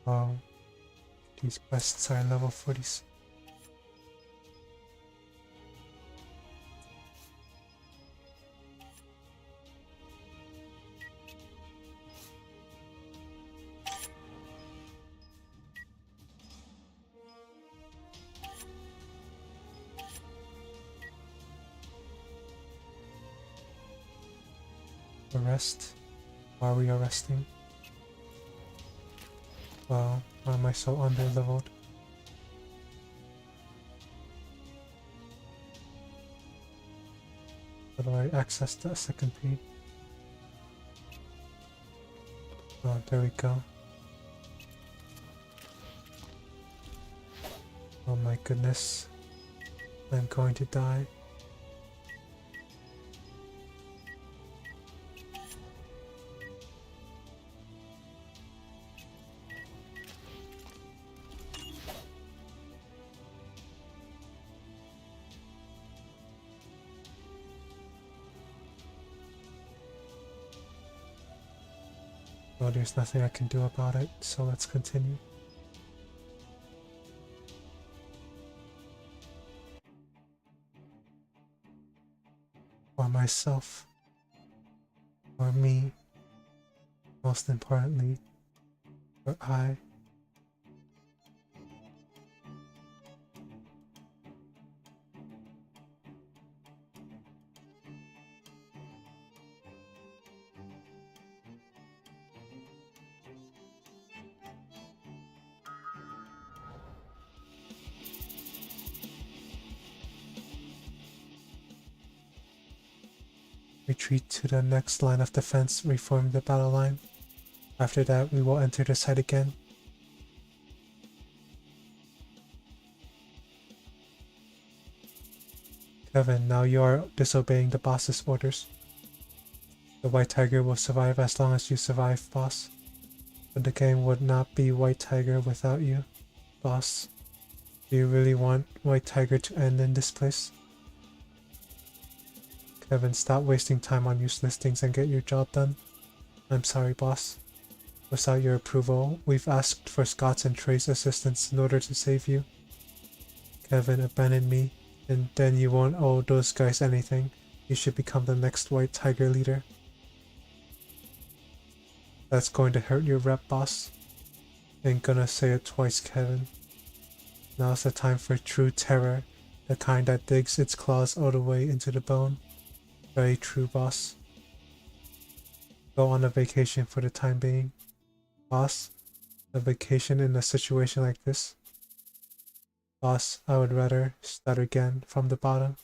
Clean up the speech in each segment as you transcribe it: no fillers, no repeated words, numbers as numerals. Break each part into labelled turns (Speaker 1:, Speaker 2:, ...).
Speaker 1: Oh, these quests are level 40s. Arrest? Why are we arresting? Well, why am I so under-leveled? How do I access that second page? Oh, there we go. Oh my goodness. I'm going to die. Well, there's nothing I can do about it, so let's continue. For myself. For me. Most importantly. For I. Retreat to the next line of defense, reform the battle line. After that, we will enter the site again. Kevin, now you are disobeying the boss's orders. The White Tiger will survive as long as you survive, boss. But the game would not be White Tiger without you, boss. Do you really want White Tiger to end in this place? Kevin, stop wasting time on useless things and get your job done. I'm sorry, boss. Without your approval, we've asked for Scott's and Trey's assistance in order to save you. Kevin, abandon me, and then you won't owe those guys anything. You should become the next White Tiger leader. That's going to hurt your rep, boss. Ain't gonna say it twice, Kevin. Now's the time for true terror, the kind that digs its claws all the way into the bone. Very true, boss. Go on a vacation for the time being. Boss, a vacation in a situation like this? Boss, I would rather start again from the bottom.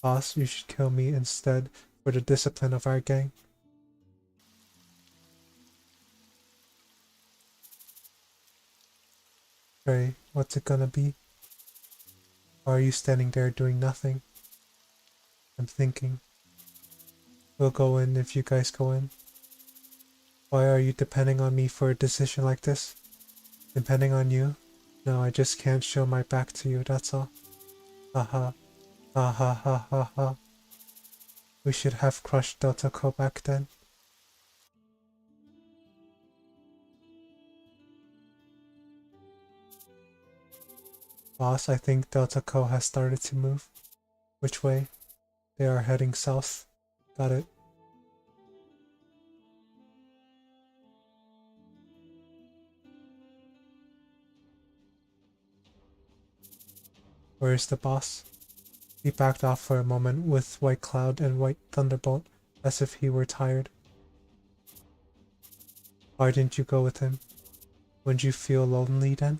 Speaker 1: Boss, you should kill me instead for the discipline of our gang. Trey, what's it gonna be? Why are you standing there doing nothing? I'm thinking. We'll go in if you guys go in. Why are you depending on me for a decision like this? Depending on you? No, I just can't show my back to you, that's all. Haha. Ha ha ha ha ha. We should have crushed Delta Co back then. Boss, I think Delta Co has started to move. Which way? They are heading south. Got it. Where is the boss? He backed off for a moment with White Cloud and White Thunderbolt, as if he were tired. Why didn't you go with him? Wouldn't you feel lonely then?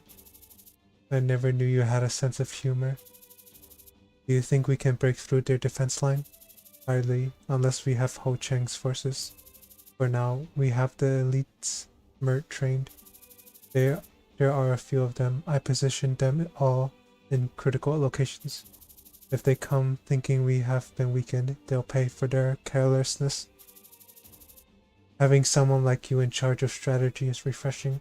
Speaker 1: I never knew you had a sense of humor. Do you think we can break through their defense line? Hardly, unless we have Ho Chang's forces. For now, we have the elites Mert trained. There are a few of them. I positioned them all in critical locations. If they come thinking we have been weakened, they'll pay for their carelessness. Having someone like you in charge of strategy is refreshing.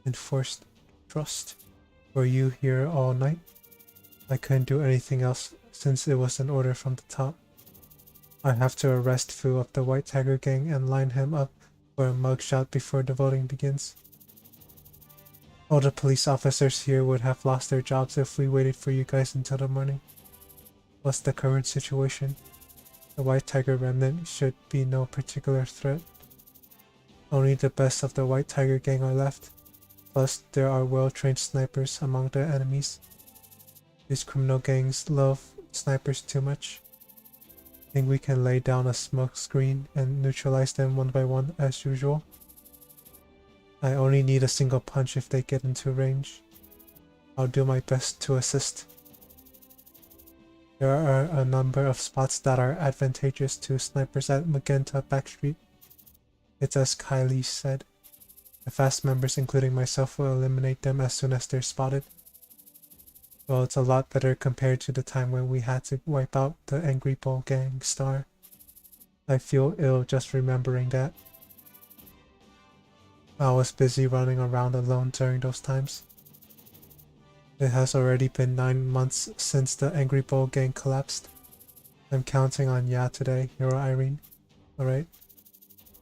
Speaker 1: Enforced trust. Were you here all night? I couldn't do anything else since it was an order from the top. I have to arrest Fu of the White Tiger gang and line him up for a mugshot before the voting begins. All the police officers here would have lost their jobs if we waited for you guys until the morning. What's the current situation? The White Tiger remnant should be no particular threat. Only the best of the White Tiger gang are left. Plus, there are well-trained snipers among the enemies. These criminal gangs love snipers too much. Think we can lay down a smoke screen and neutralize them one by one as usual? I only need a single punch if they get into range. I'll do my best to assist. There are a number of spots that are advantageous to snipers at Magenta Backstreet. It's as Kylie said. The fast members, including myself, will eliminate them as soon as they're spotted. Well, it's a lot better compared to the time when we had to wipe out the Angry Bull Gang star. I feel ill just remembering that. I was busy running around alone during those times. It has already been 9 months since the Angry Bull Gang collapsed. I'm counting on ya today, Hero Irene. Alright?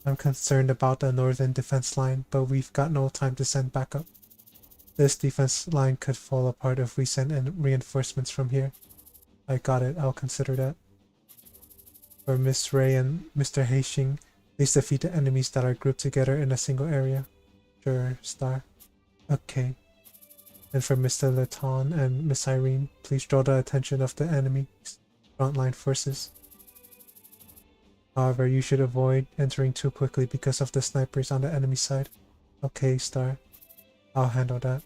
Speaker 1: I'm concerned about the northern defense line, but we've got no time to send backup. This defense line could fall apart if we send in reinforcements from here. I got it, I'll consider that. For Miss Ray and Mr. Hastings, please defeat the enemies that are grouped together in a single area. Sure, Star. Okay. And for Mr. Laton and Miss Irene, please draw the attention of the enemy's frontline forces. However, you should avoid entering too quickly because of the snipers on the enemy side. Okay, Star. I'll handle that.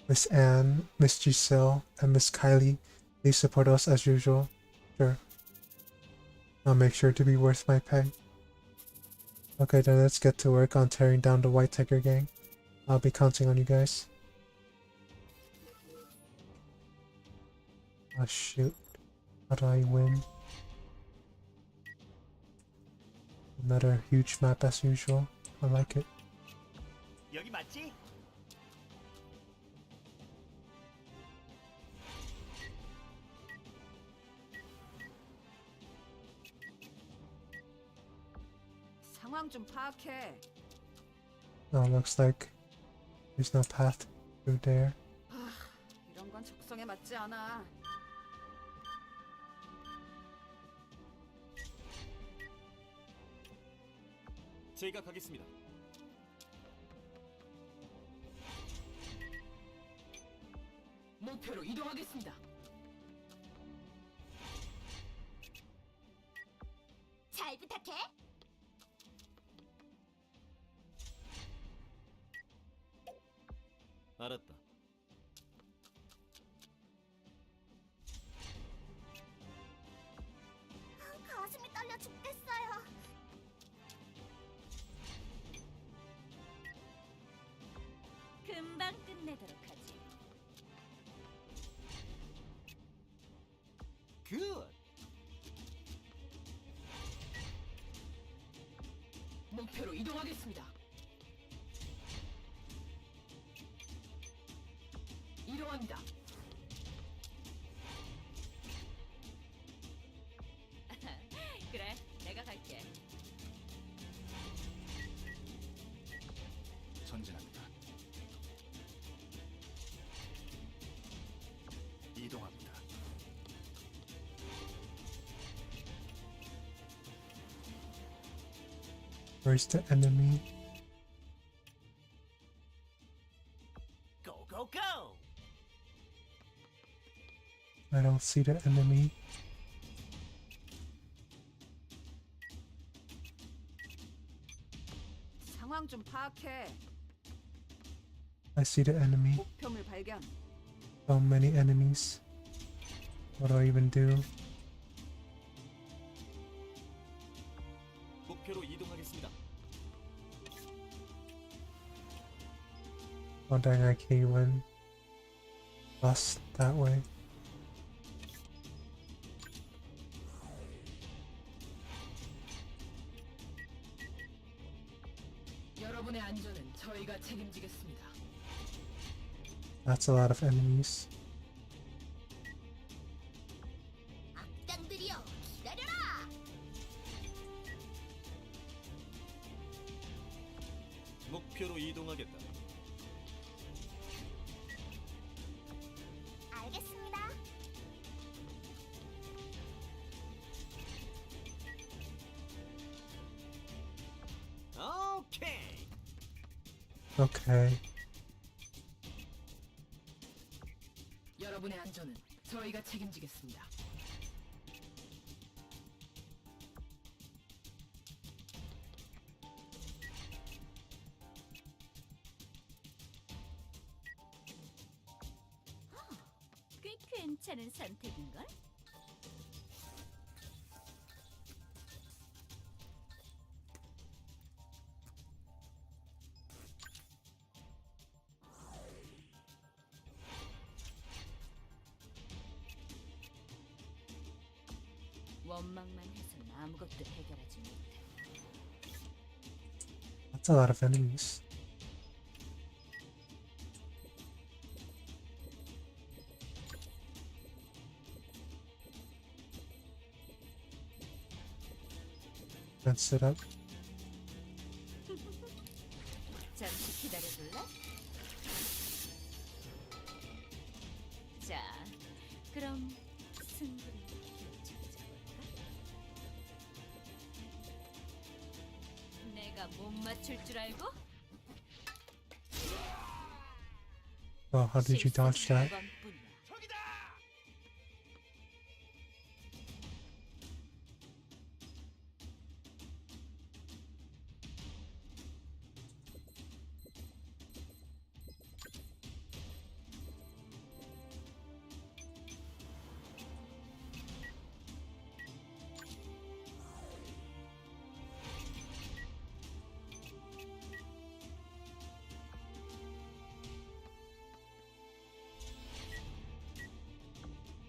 Speaker 1: Miss Anne, Miss Giselle, and Miss Kylie, please support us as usual. Sure. I'll make sure to be worth my pay. Okay, then let's get to work on tearing down the White Tiger gang. I'll be counting on you guys. Oh shoot. How do I win? Another huge map as usual. I like it.
Speaker 2: 여기 맞지?
Speaker 3: 상황 좀 파악해.
Speaker 1: Oh, looks like there's no path through there.
Speaker 3: 이런 건 적성에 맞지 않아.
Speaker 2: 제가 가겠습니다.
Speaker 3: 목표로 이동하겠습니다.
Speaker 4: 잘 부탁해.
Speaker 2: 알았다.
Speaker 4: 가슴이 떨려 죽겠어요. 금방 끝내도록 하지.
Speaker 2: 굿.
Speaker 3: 목표로 이동하겠습니다. 이동합니다.
Speaker 4: 그래, 내가 갈게.
Speaker 2: 전진합니다. 이동합니다.
Speaker 1: Where's the enemy?
Speaker 2: Go go go.
Speaker 1: I don't see the enemy.
Speaker 3: 상황 좀 파악해.
Speaker 1: I see the enemy.
Speaker 3: 목표물 발견.
Speaker 1: So many enemies. What do I even do?
Speaker 2: 목표로 이동하겠습니다.
Speaker 1: Oh dang, I can't even bust that way.
Speaker 3: 여러분의 안전은 저희가 책임지겠습니다.
Speaker 1: That's a lot of enemies.
Speaker 4: 악당들이여, 기다려라.
Speaker 2: 목표로 이동하겠다.
Speaker 4: 알겠습니다.
Speaker 2: 오케이.
Speaker 1: Okay.
Speaker 3: 여러분의 안전은 저희가 책임지겠습니다.
Speaker 4: 꽤 괜찮은 선택인걸? 원망만 해서는 아무것도 해결하지 못해.
Speaker 1: That's a lot of enemies. Let's sit up.
Speaker 4: 잠시 기다려줄래? 자, 그럼 승부를 펼쳐보자. 내가 못 맞출 줄 알고?
Speaker 1: Oh, how did you dodge that?
Speaker 4: 이번뿐이야.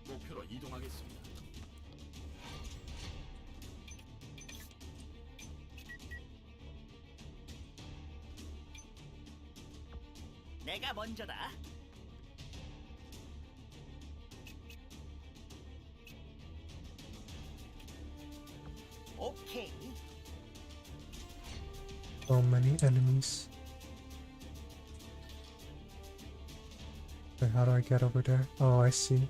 Speaker 2: 목표로 이동하겠습니다. 내가 먼저다. 오케이.
Speaker 1: So many enemies. Wait, how do I get over there? Oh, I see.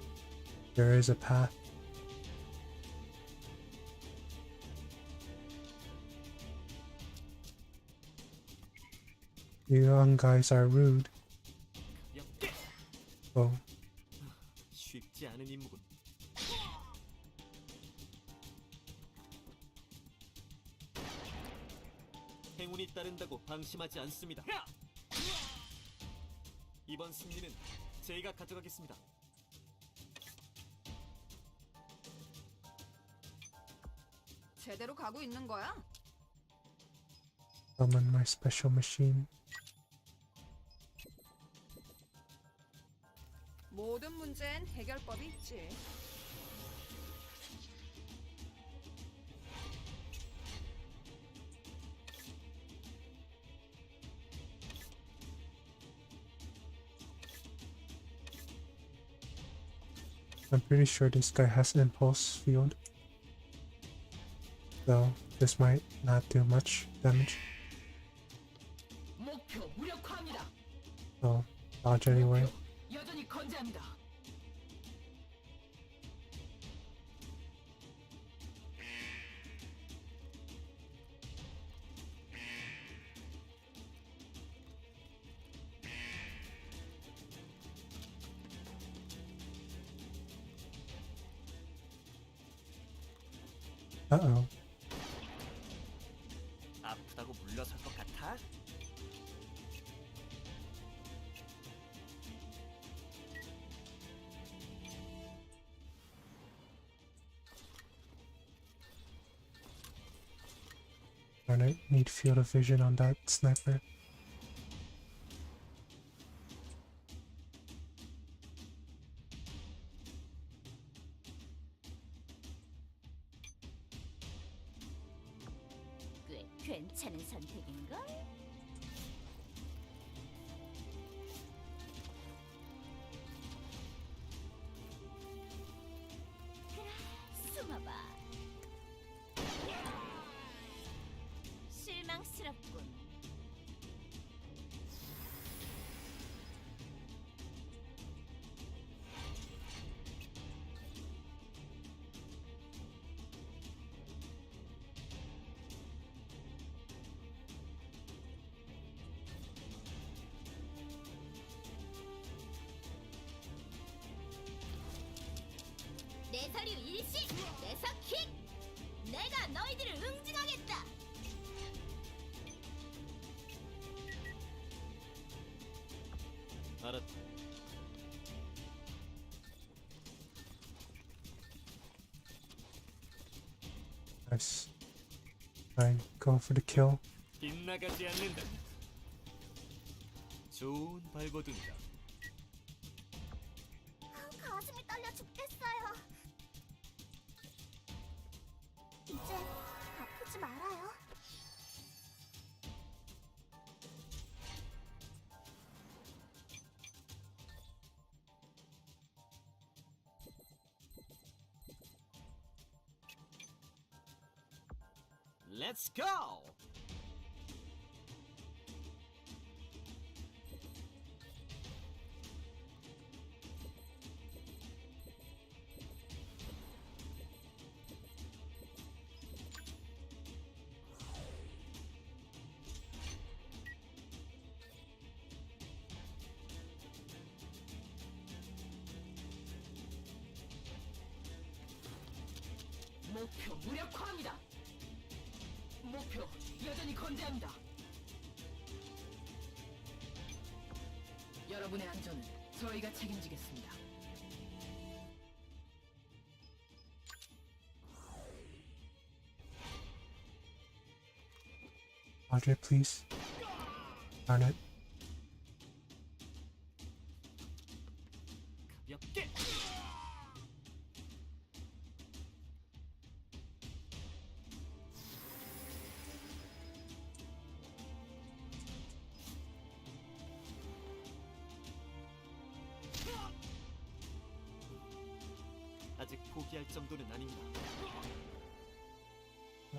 Speaker 1: There is a path. You young guys are rude.
Speaker 2: 가볍게.
Speaker 1: Oh,
Speaker 2: 쉽지 않은 임무군. 행운이 따른다고 방심하지 않습니다. 이번 승리는 제가 가져가겠습니다.
Speaker 3: 제대로 가고 있는 거야?
Speaker 1: summon my special machine.
Speaker 3: 모든 문제엔 해결법이 있지.
Speaker 1: I'm pretty sure this guy has impulse field. So this might not do much damage.
Speaker 3: 목표 무력화합니다.
Speaker 1: So dodge anyway.
Speaker 3: 목표 여전히 건재합니다.
Speaker 1: Uh-oh.
Speaker 2: 아프다고 물러설 것 같아?
Speaker 1: Darn it, need field of vision on that sniper.
Speaker 4: 꽤 괜찮은 선택인걸? 그래, 숨어봐. 실망스럽군. 서류 일시 내석킥. 내가 너희들을 응징하겠다.
Speaker 2: 알았다.
Speaker 1: Nice. Fine, go for the kill.
Speaker 2: 빗나가지 않는다. 좋은 발버둥이다.
Speaker 4: 가슴이 떨려 죽겠어요. 이제 아프지 말아요.
Speaker 2: Let's go.
Speaker 3: 목표 무력화합니다. 목표 여전히 건재합니다. 여러분의 안전은 저희가 책임지겠습니다.
Speaker 1: Audrey, please. Darn it.
Speaker 2: 가볍게. 아직 포기할 정도는 아닙니다.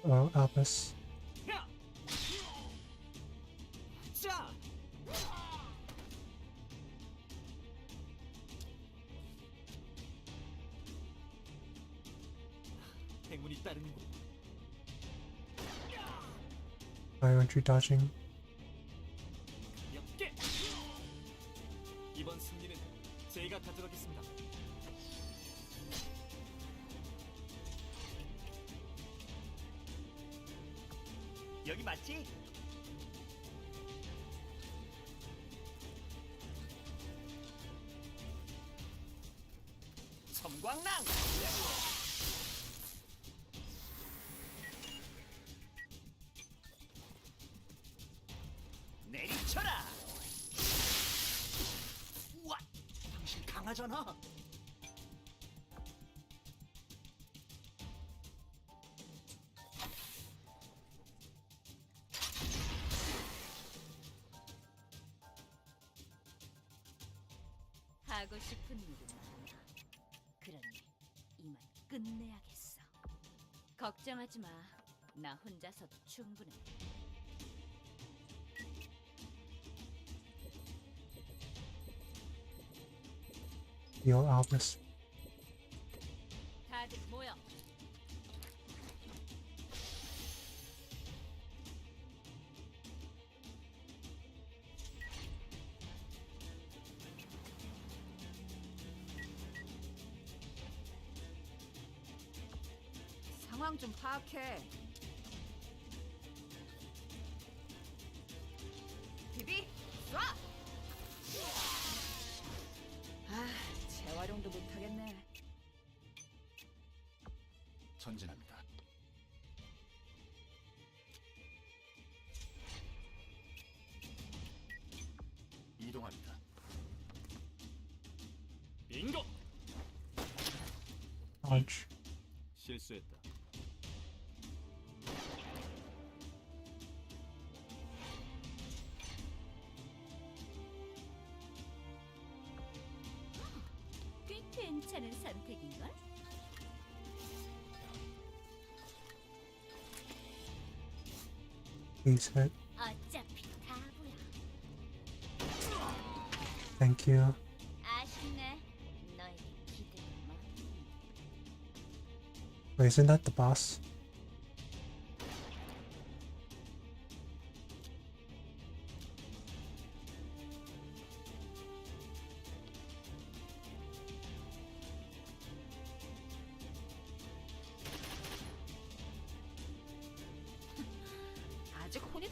Speaker 1: Oh, Albus.
Speaker 2: 자, 행운이 따르는군.
Speaker 1: Why aren't you dodging?
Speaker 2: 가볍게. 이번 승리는 제가 가져가겠습니다. 여기 맞지? 섬광랑. 내리쳐라. 우와, 당신 강하잖아.
Speaker 4: 하고 싶은 일은 많아. 그러니 이만 끝내야겠어. 걱정하지 마. 나 혼자서도 충분해.
Speaker 1: Heal Albus.
Speaker 4: 다들 모여.
Speaker 3: 상황 좀 파악해. 비비, 쏴! 아, 재활용도 못하겠네.
Speaker 5: 전진합니다. 이동합니다.
Speaker 2: 빙고.
Speaker 1: Dodge.
Speaker 2: 실수했다.
Speaker 4: 꽤 괜찮은 선택인걸?
Speaker 1: Please hit.
Speaker 4: 어차피 다 보여.
Speaker 1: Thank you.
Speaker 4: 아쉽네. 너에게 기대를 못.
Speaker 1: Wait, isn't that the boss?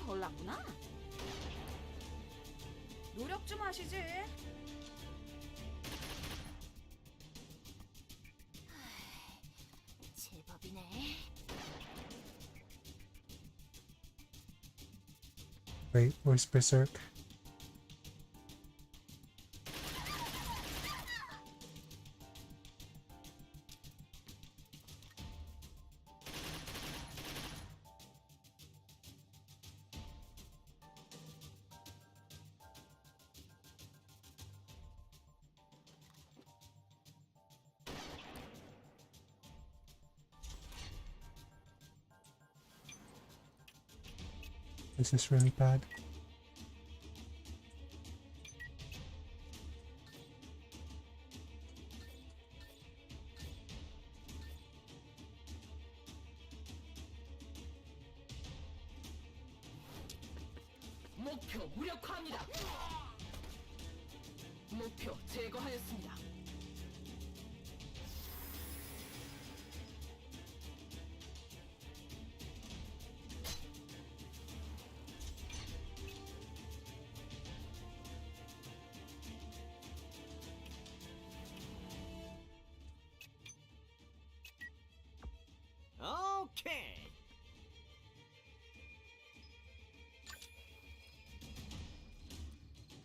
Speaker 3: 덜 났구나. 노력 좀 하시지.
Speaker 4: 제법이네.
Speaker 1: Wait, where's Berserk? Is this really bad?
Speaker 3: 목표 무력화합니다. 목표 제거하였습니다.
Speaker 2: 오케이.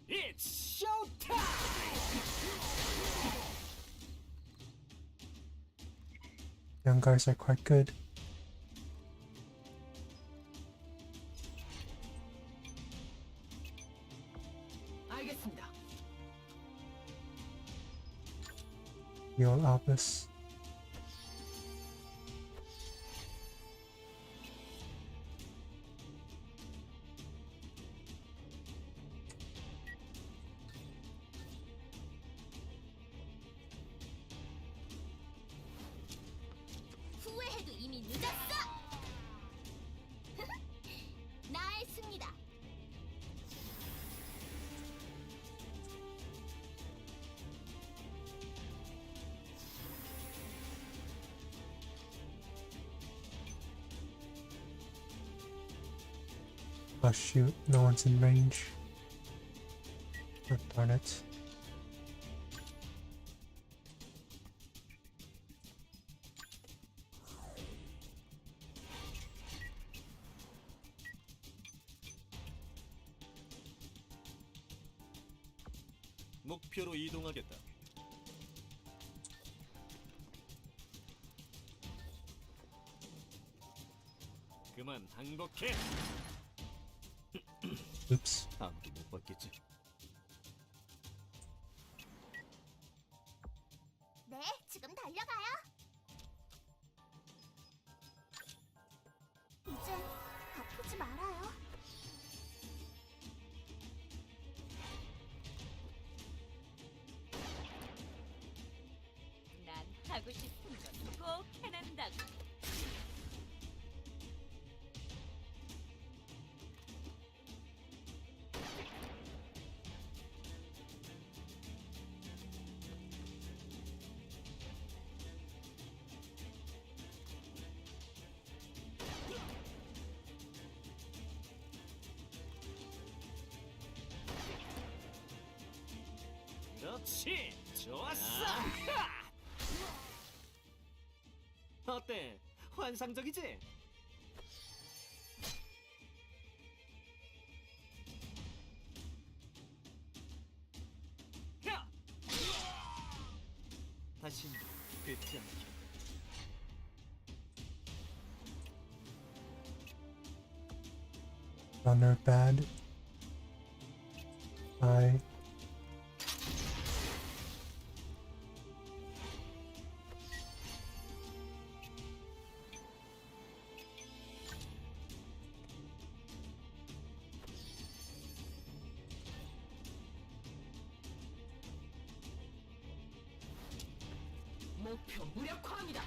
Speaker 2: It's showtime.
Speaker 1: Young guys are quite good.
Speaker 3: 알겠습니다.
Speaker 1: Heal Albus.
Speaker 4: 후회해도 이미 늦었어. 나의 승리다.
Speaker 1: Oh shoot, no one's in range. Oh, darn it.
Speaker 2: 목표로 이동하겠다. 그만 항복해.
Speaker 1: Oops.
Speaker 2: 아무도 못 봤겠지.
Speaker 4: 네, 지금 달려가요. 이제 아프지 말아요. 난 하고 싶은 건 꼭 해낸다고.
Speaker 2: 그렇지. 좋았어. 어때? 환상적이지? 야! 다신 뱉지 않게.
Speaker 1: Runner bad. I
Speaker 3: 목표 무력화합니다.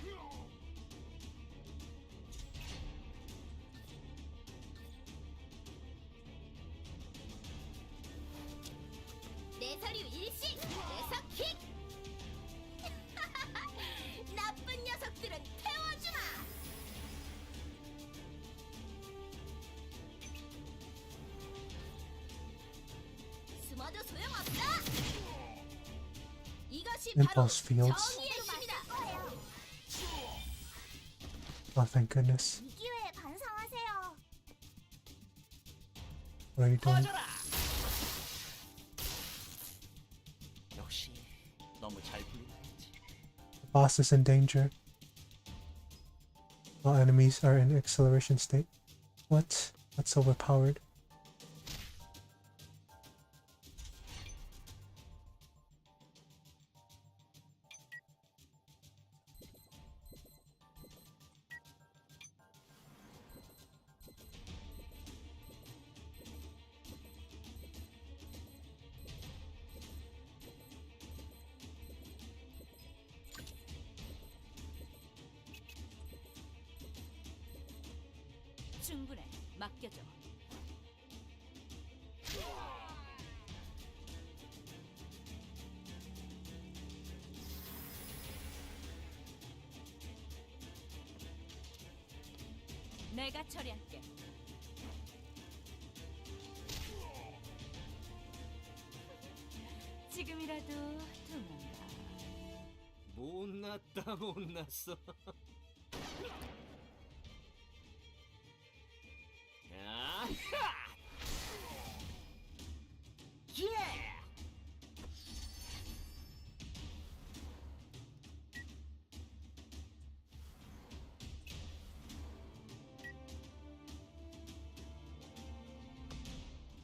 Speaker 4: 내 서류 일시 내석킥. 나쁜 녀석들은 태워주마. 숨어도 소용없어. 이것이
Speaker 1: Impulse fields.
Speaker 4: 정의의 힘이다.
Speaker 1: Oh, thank goodness.
Speaker 4: 이 기회에 반성하세요.
Speaker 1: What are you doing?
Speaker 2: 꺼져라. 역시 너무 잘 풀린다 했지.
Speaker 1: The boss is in danger. All enemies are in acceleration state. What? That's overpowered.
Speaker 4: 충분해. 맡겨줘. 내가 처리할게. 지금이라도 도망가.
Speaker 2: 못났다 못났어. 야하! 예!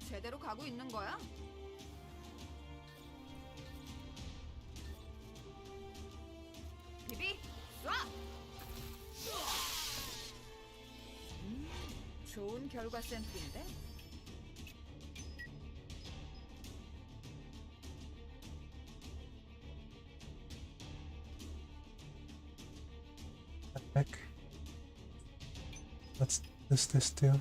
Speaker 3: 제대로 가고 있는 거야? 비비 쏴! 좋은 결과 샘플인데?
Speaker 1: Heck. What's this do?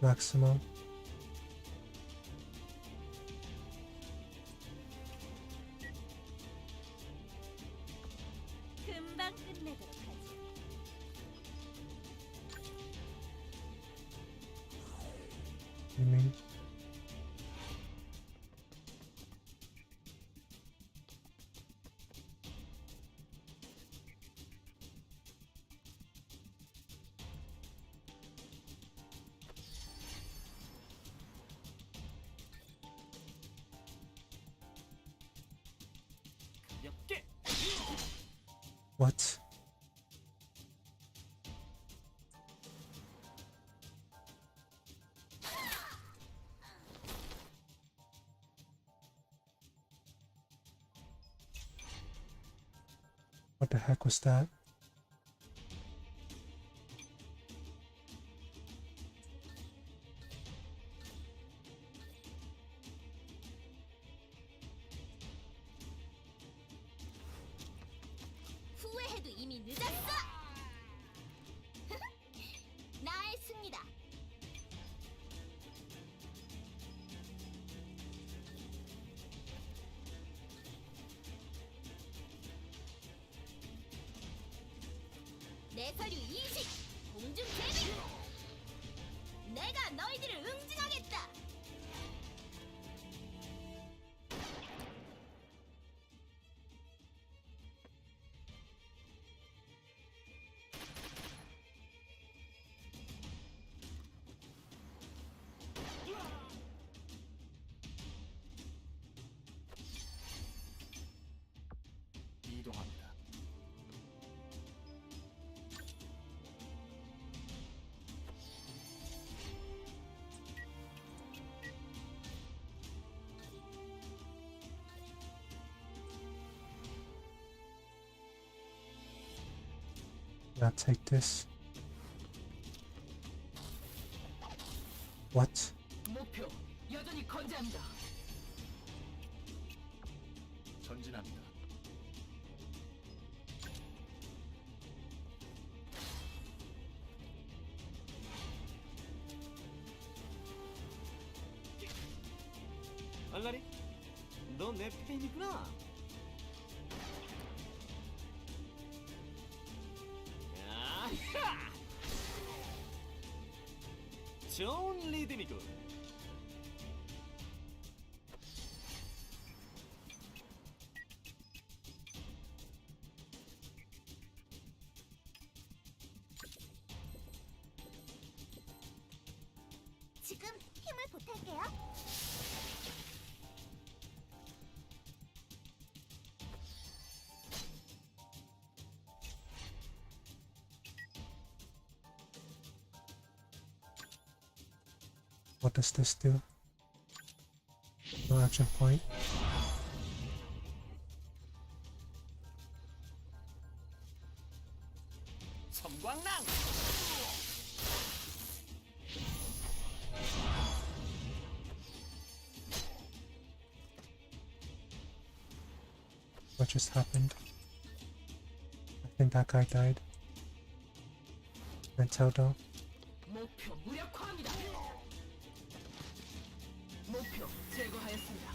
Speaker 1: Maximum.
Speaker 4: 금방 끝내도록 하지.
Speaker 1: You mean?
Speaker 2: 가볍게.
Speaker 1: What? What the heck was that?
Speaker 4: 후회해도 이미 늦었어. 나의 승리다. 내 서류 20 공중 재미. 내가 너희들을 응징하겠다.
Speaker 5: 이동합니다.
Speaker 1: Yeah, take this. What?
Speaker 3: 목표 여전히 건재합니다.
Speaker 5: 전진합니다.
Speaker 2: 알라리, 너 내 팬이구나. 야하! 좋은 리듬이군.
Speaker 4: 지금 힘을 보탤게요.
Speaker 1: What does this do? No action point.
Speaker 2: 섬광랑.
Speaker 1: What just happened? I think that guy died. Until though.
Speaker 3: 목표 무력화합니다. 목표 제거하였습니다.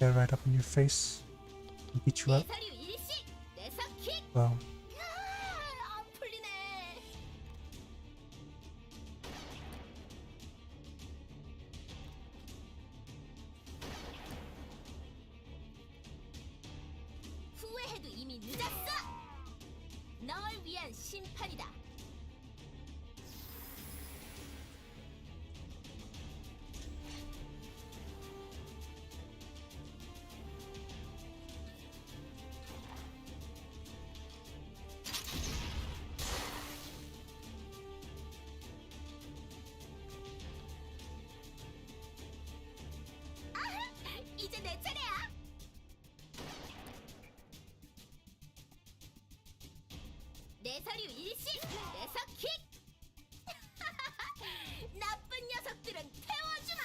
Speaker 1: Get right up in your face and beat you up.
Speaker 4: 내사류 일시 내사킥.
Speaker 1: Well,
Speaker 4: 안 풀리네. 후회해도 이미 늦었어. 널 위한 심판이다. 이제 내 차례야. 내사류 일시 내사킥. 나쁜 녀석들은 태워주마.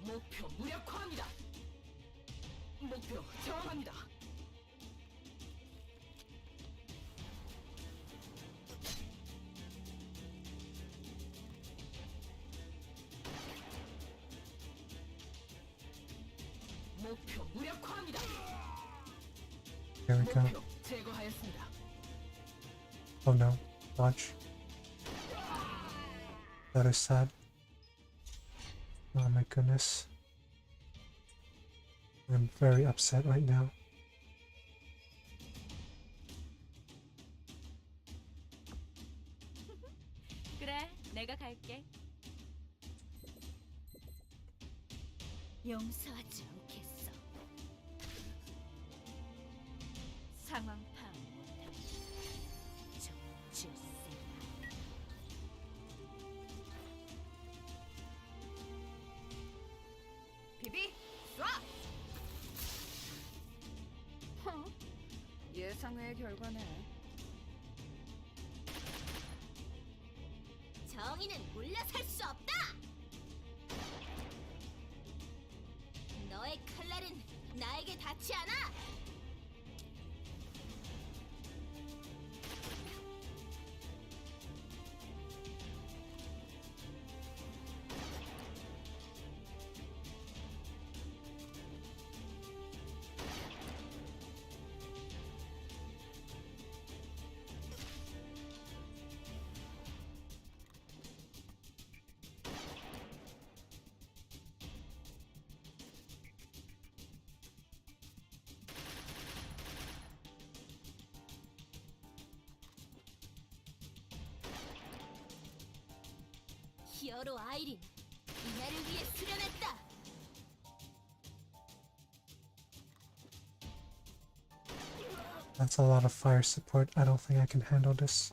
Speaker 3: 목표 무력화합니다. 목표 저항합니다. 목표 무력화합니다.
Speaker 1: here we go.
Speaker 3: 목표 제거하였습니다.
Speaker 1: Oh no. Watch. That is sad. Oh my goodness. I'm very upset right now.
Speaker 4: 그래, 내가 갈게. 용서하지 않겠어. 상황 파악 못해. 적줄세.
Speaker 3: 비비 쏴. 예상외의 결과네.
Speaker 4: 정의는 물러설 수 없다. 너의 칼날은 나에게 닿지 않아. 히어로 아이린, 이날을 위해 수련했다.
Speaker 1: That's a lot of fire support. I don't think I can handle this.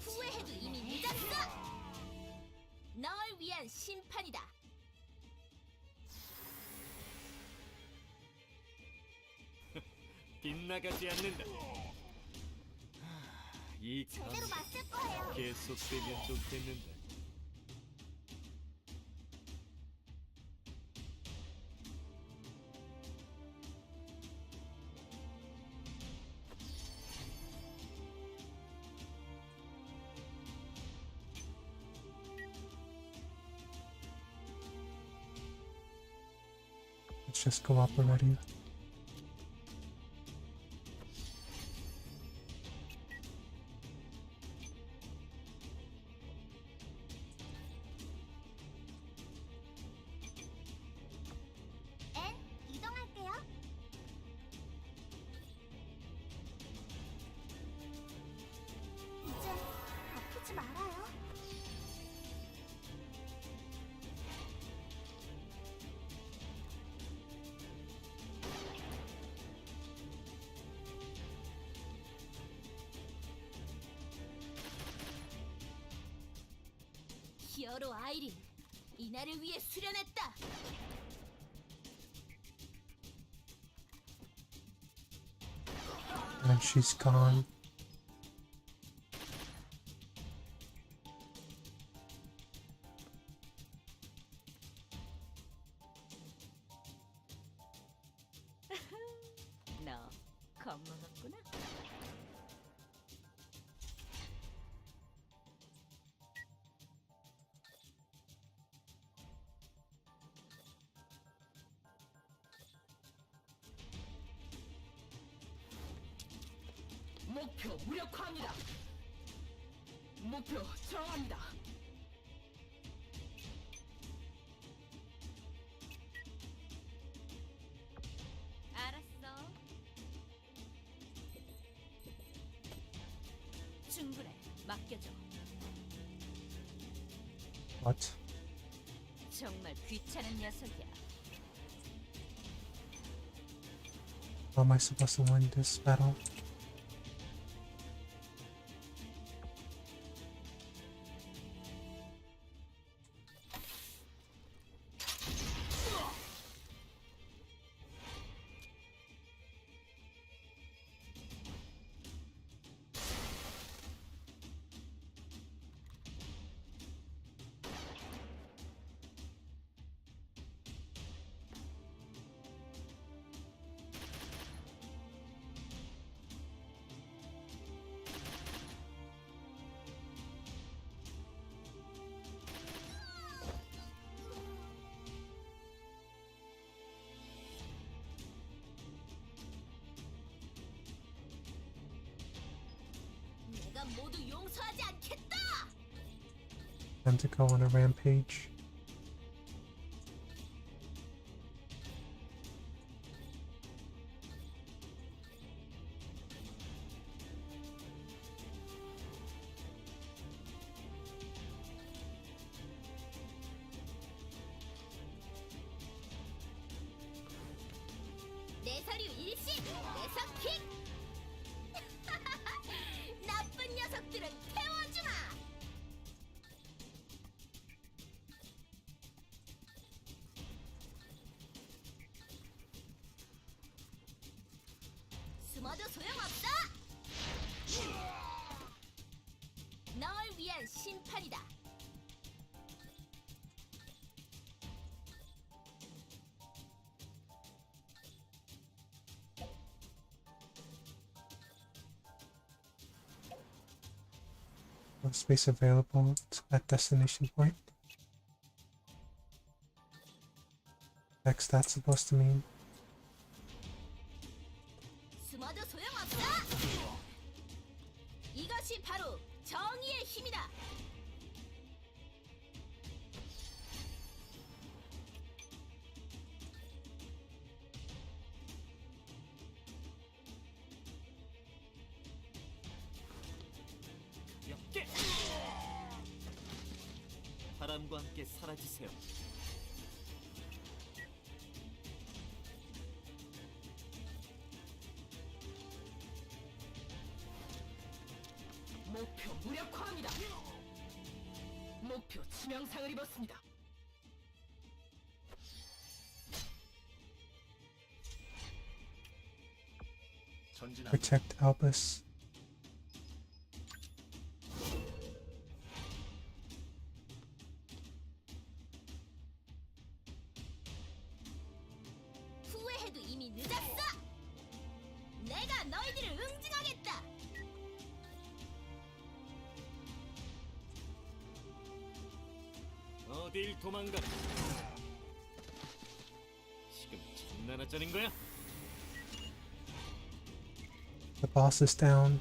Speaker 4: 후회해도 이미 늦었어. 널 위한 심판이다.
Speaker 2: 빗나가지 않는다. 이
Speaker 4: 제대로 맞을 거예요.
Speaker 2: 계속되면 좋겠는데.
Speaker 1: Let's just go up already.
Speaker 4: 엔, 이동할게요. 이제 아프지 말아요. 히어로 아이린, 이날을 위해 수련했다.
Speaker 1: And she's gone.
Speaker 3: 너 겁먹었구나. 목표 무력화합니다. 목표 정합니다. 알았어. 충분해. 맡겨줘.
Speaker 1: What?
Speaker 3: 정말 귀찮은 녀석이야.
Speaker 1: How am I supposed to win this battle?
Speaker 4: 내가 모두 용서하지 않겠다.
Speaker 1: Time to go on a rampage.
Speaker 4: 내 서류 일시 내석킥. 나쁜 녀석들은 태워주마. 숨어도 소용없어. 널 위한 심판이다.
Speaker 1: No space available at destination point. What's that supposed to mean?
Speaker 4: 숨어도 소용없어. 이것이 바로 정의의 힘이다.
Speaker 2: 역계. 바람과 함께 사라지세요.
Speaker 3: 목표 무력화합니다. 목표 치명상을 입었습니다.
Speaker 5: 전진합니다.
Speaker 1: Protect Albus.
Speaker 4: 후회해도 이미 늦었어. 내가 너희들을 응징하겠다.
Speaker 2: 어딜 도망가? 지금 장난하자는 거야?
Speaker 1: The boss is down.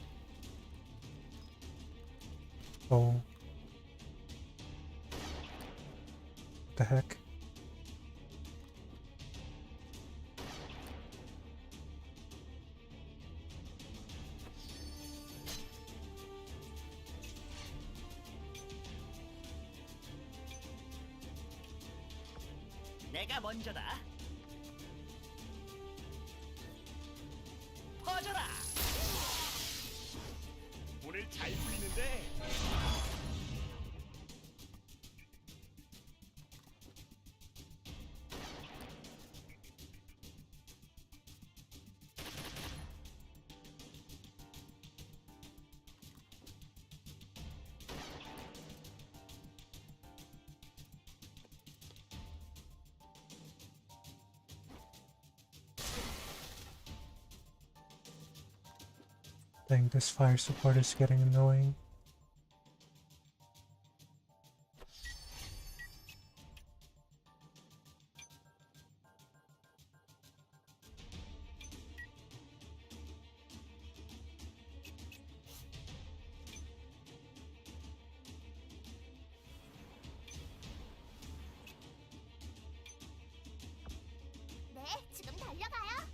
Speaker 1: Oh. What the heck?
Speaker 5: 내가 먼저다. 퍼져라. 오늘 잘 풀리는데.
Speaker 1: Dang, this fire support is getting annoying.
Speaker 4: 네, 지금 달려가요.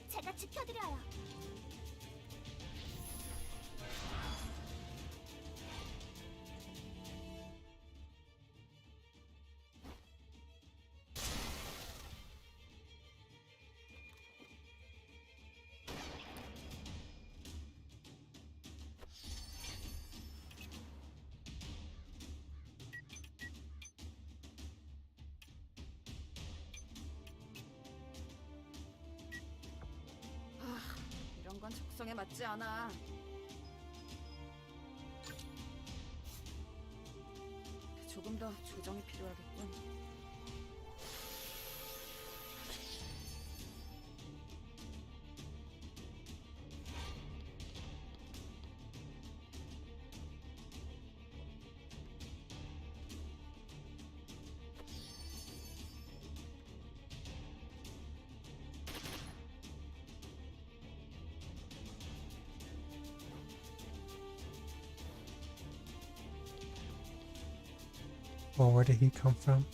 Speaker 4: 제가 지켜드려요.
Speaker 3: 이런 건 적성에 맞지 않아. 조금 더 조정이 필요하겠군.
Speaker 1: Well, where did he come from?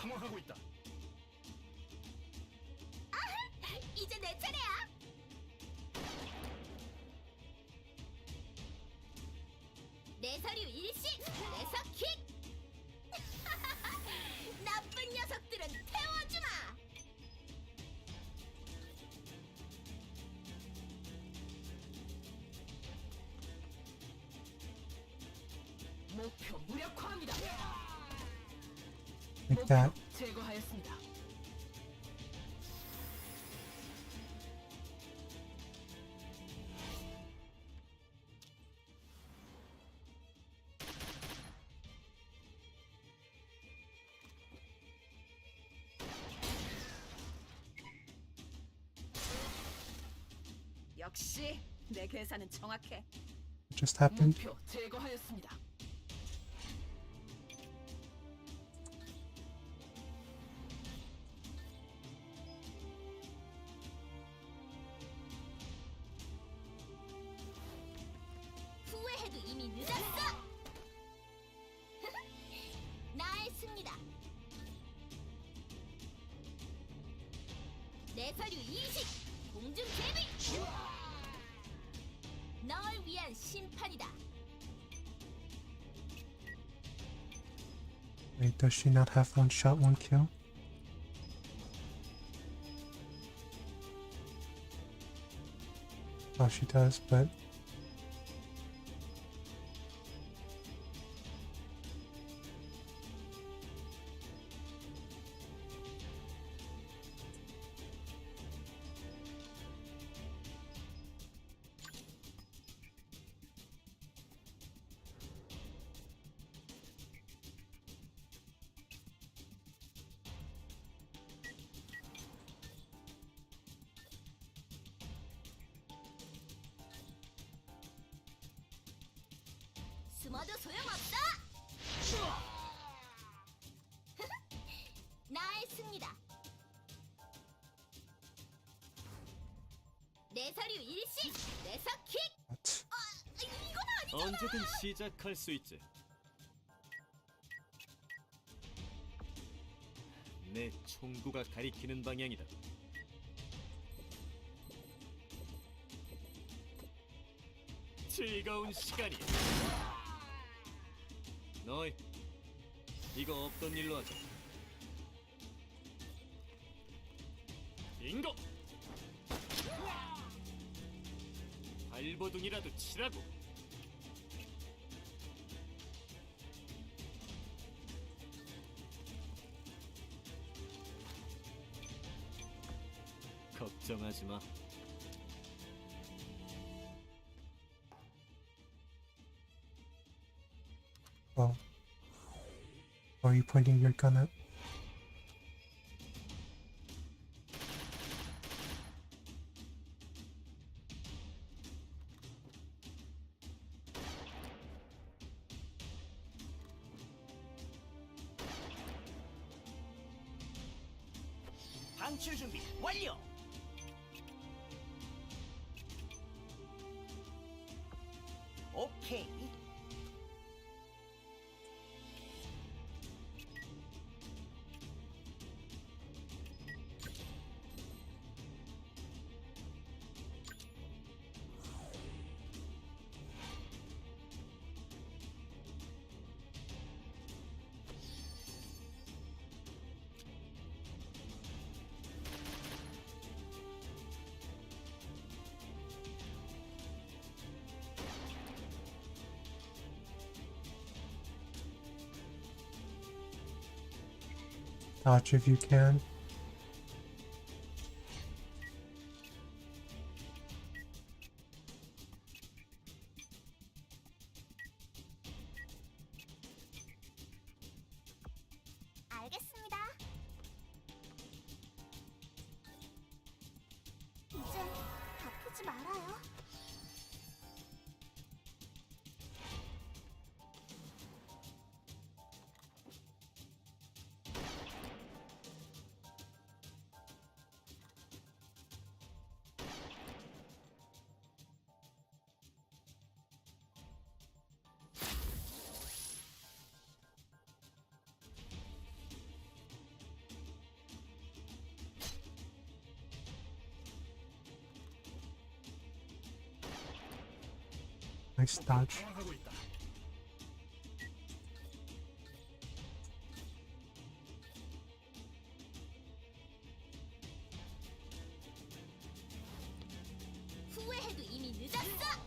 Speaker 5: 당황하고 있다.
Speaker 4: 이제 내 차례야. 내 서류 일시, 내 서킥. 나쁜 녀석들은 태워주마.
Speaker 3: 목표 무력화합니다.
Speaker 1: Like that.
Speaker 3: 제거하였습니다. 역시 내 계산은 정확해.
Speaker 1: It just happened.
Speaker 3: 목표 제거하였습니다.
Speaker 4: 후회해도 이미 늦었어. 나의 승리다. 내 서류 이식, 공중 제비. 널 위한 심판이다.
Speaker 1: Wait, does she not have one shot, one kill? Oh, she does, but
Speaker 4: 숨어도 소용없어. 나의 승리다. 내 서류 일시, 내 서킥.
Speaker 1: what?
Speaker 4: 이건 아니잖아.
Speaker 2: 언제든 시작할 수 있지. 내 총구가 가리키는 방향이다. 즐거운 시간이. 너희 이거 없던 일로 하자. 빙고. 발버둥이라도 치라고. 걱정하지 마.
Speaker 1: Well, are you pointing your gun at?
Speaker 5: 방출 준비 완료. 오케이.
Speaker 1: Dodge if you can.
Speaker 4: 알겠습니다. 이제 아프지 말아요.
Speaker 1: Nice dodge.
Speaker 5: 당황하고 있다.
Speaker 4: 후회해도 이미 늦었어.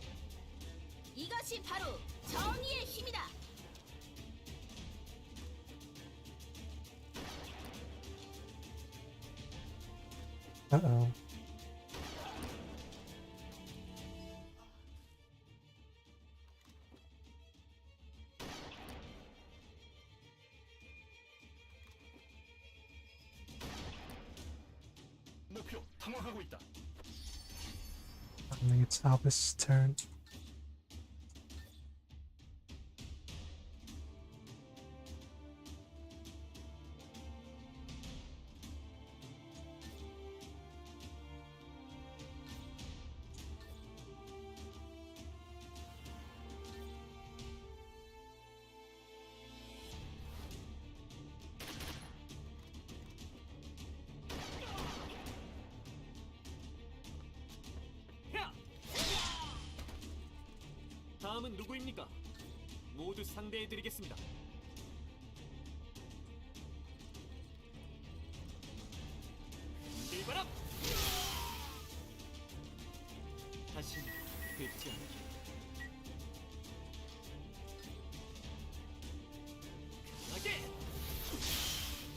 Speaker 4: 이것이 바로 정의의 힘이다.
Speaker 1: Uh-oh.
Speaker 5: 목표 당황하고 있다.
Speaker 1: I think it's Albus' turn.
Speaker 2: 야! 다음은 누구입니까? 모두 상대해드리겠습니다. 일바람! 다시 뵙지 않게. 강하게!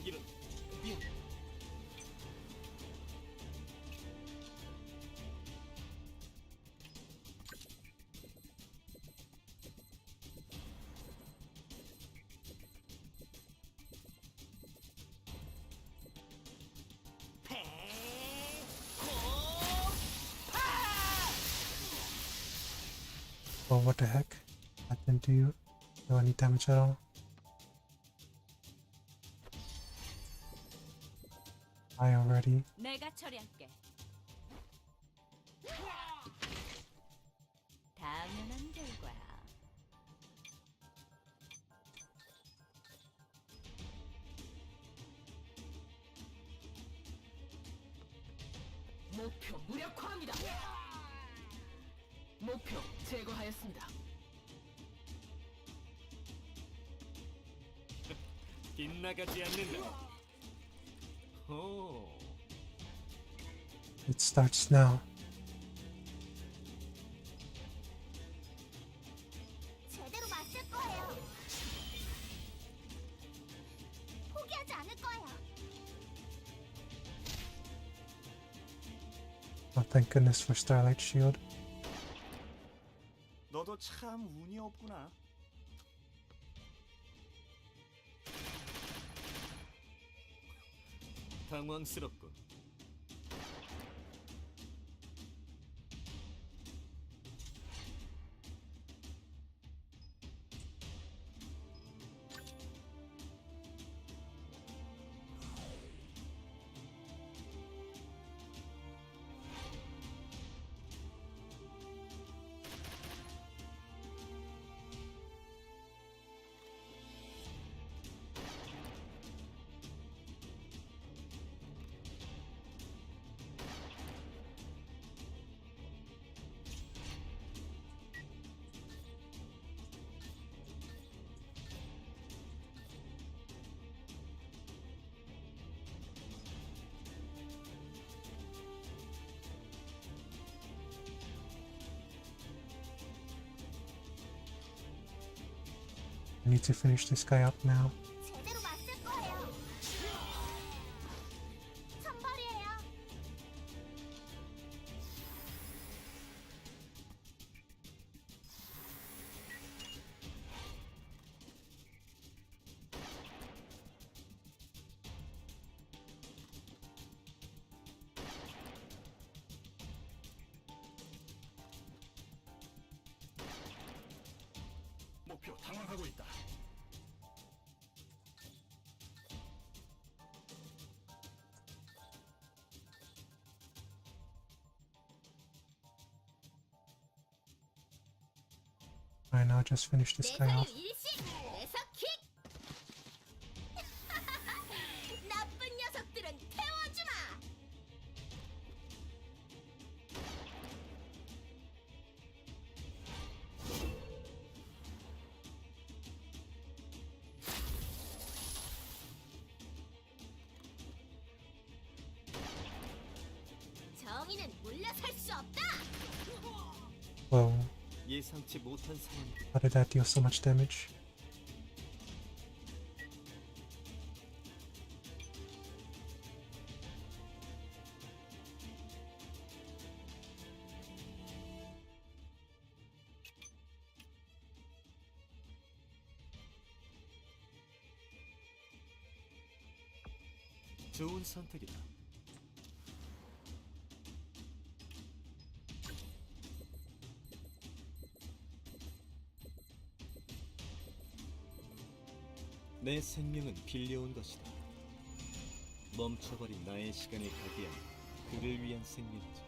Speaker 2: 이런 미안.
Speaker 1: Well, what the heck? That didn't do any damage at all. I already.
Speaker 4: 내가 처리할게. 당연한 결과야.
Speaker 3: 목표 무력화합니다. 목표 제거하였습니다.
Speaker 2: 빗나가지 않는다. 오,
Speaker 1: It starts now.
Speaker 4: 제대로 맞을 거예요. 포기하지 않을 거예요.
Speaker 1: Oh, thank goodness for Starlight Shield.
Speaker 5: 너도 참 운이 없구나.
Speaker 2: 당황스럽군.
Speaker 1: I need to finish this guy up now.
Speaker 4: 제대로 맞을 거예요. 선발이에요.
Speaker 5: 목표 당황하고 있다.
Speaker 1: Alright, now just finish this guy
Speaker 4: 내사유
Speaker 1: off.
Speaker 4: 일식 내사킥. 나쁜 녀석들은 태워주마. 정의는 물러설 수 없다.
Speaker 1: Whoa,
Speaker 2: 예상치 못한 상황.
Speaker 1: how did that deal so much damage?
Speaker 2: 좋은 선택이다. 내 생명은 빌려온 것이다. 멈춰버린 나의 시간을 가기 위한 그를 위한 생명이지.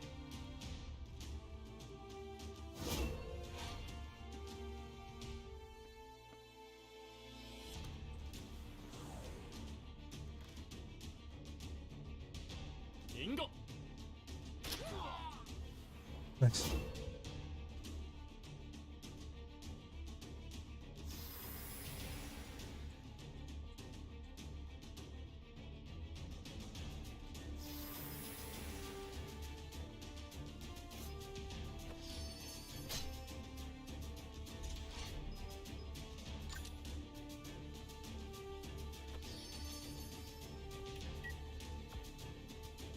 Speaker 5: 인고.
Speaker 1: Nice.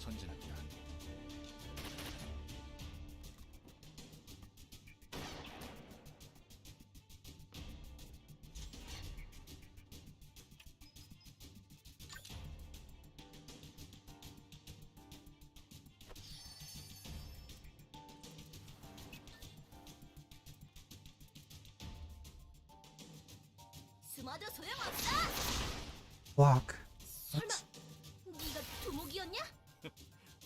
Speaker 5: 전진합니다.
Speaker 4: 숨어도 소용없다.
Speaker 1: Block.
Speaker 4: 설마 네가 두목이었냐?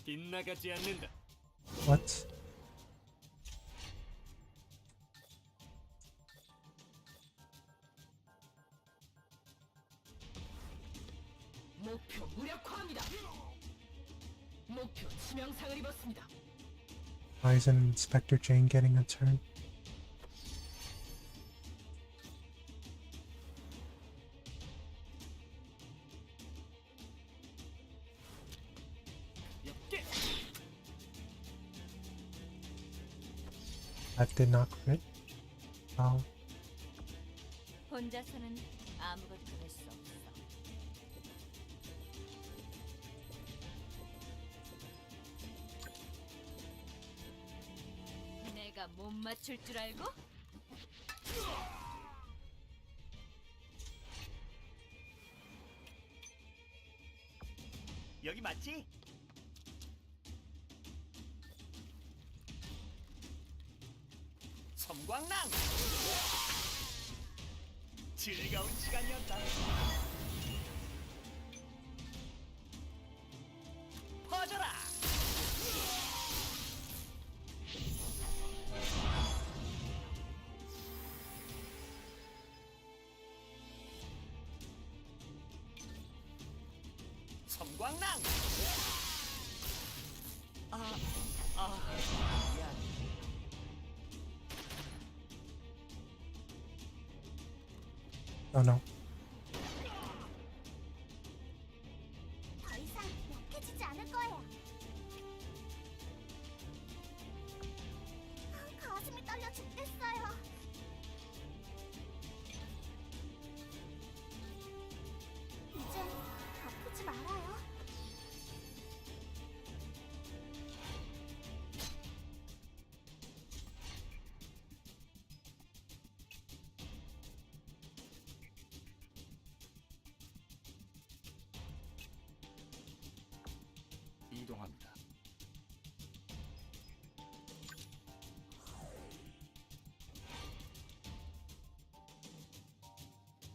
Speaker 2: 빗나가지 않는다.
Speaker 1: What?
Speaker 3: 목표 무력화합니다. 목표 치명상을 입었습니다.
Speaker 1: Why isn't Inspector Jane getting a turn?
Speaker 2: 엽게.
Speaker 1: That did not crit. Wow.
Speaker 4: 혼자서는 아무것도 할 수 없어. 내가 못 맞출 줄 알고?
Speaker 5: 여기 맞지? 섬광랑. 즐거운 시간이었다. 퍼져라. 섬광랑. 미안.
Speaker 1: Oh no.
Speaker 4: 더 이상 약해지지 않을 거예요. 가슴이 떨려 죽겠어요. 이제 아프지 말아요.
Speaker 5: 이동합니다.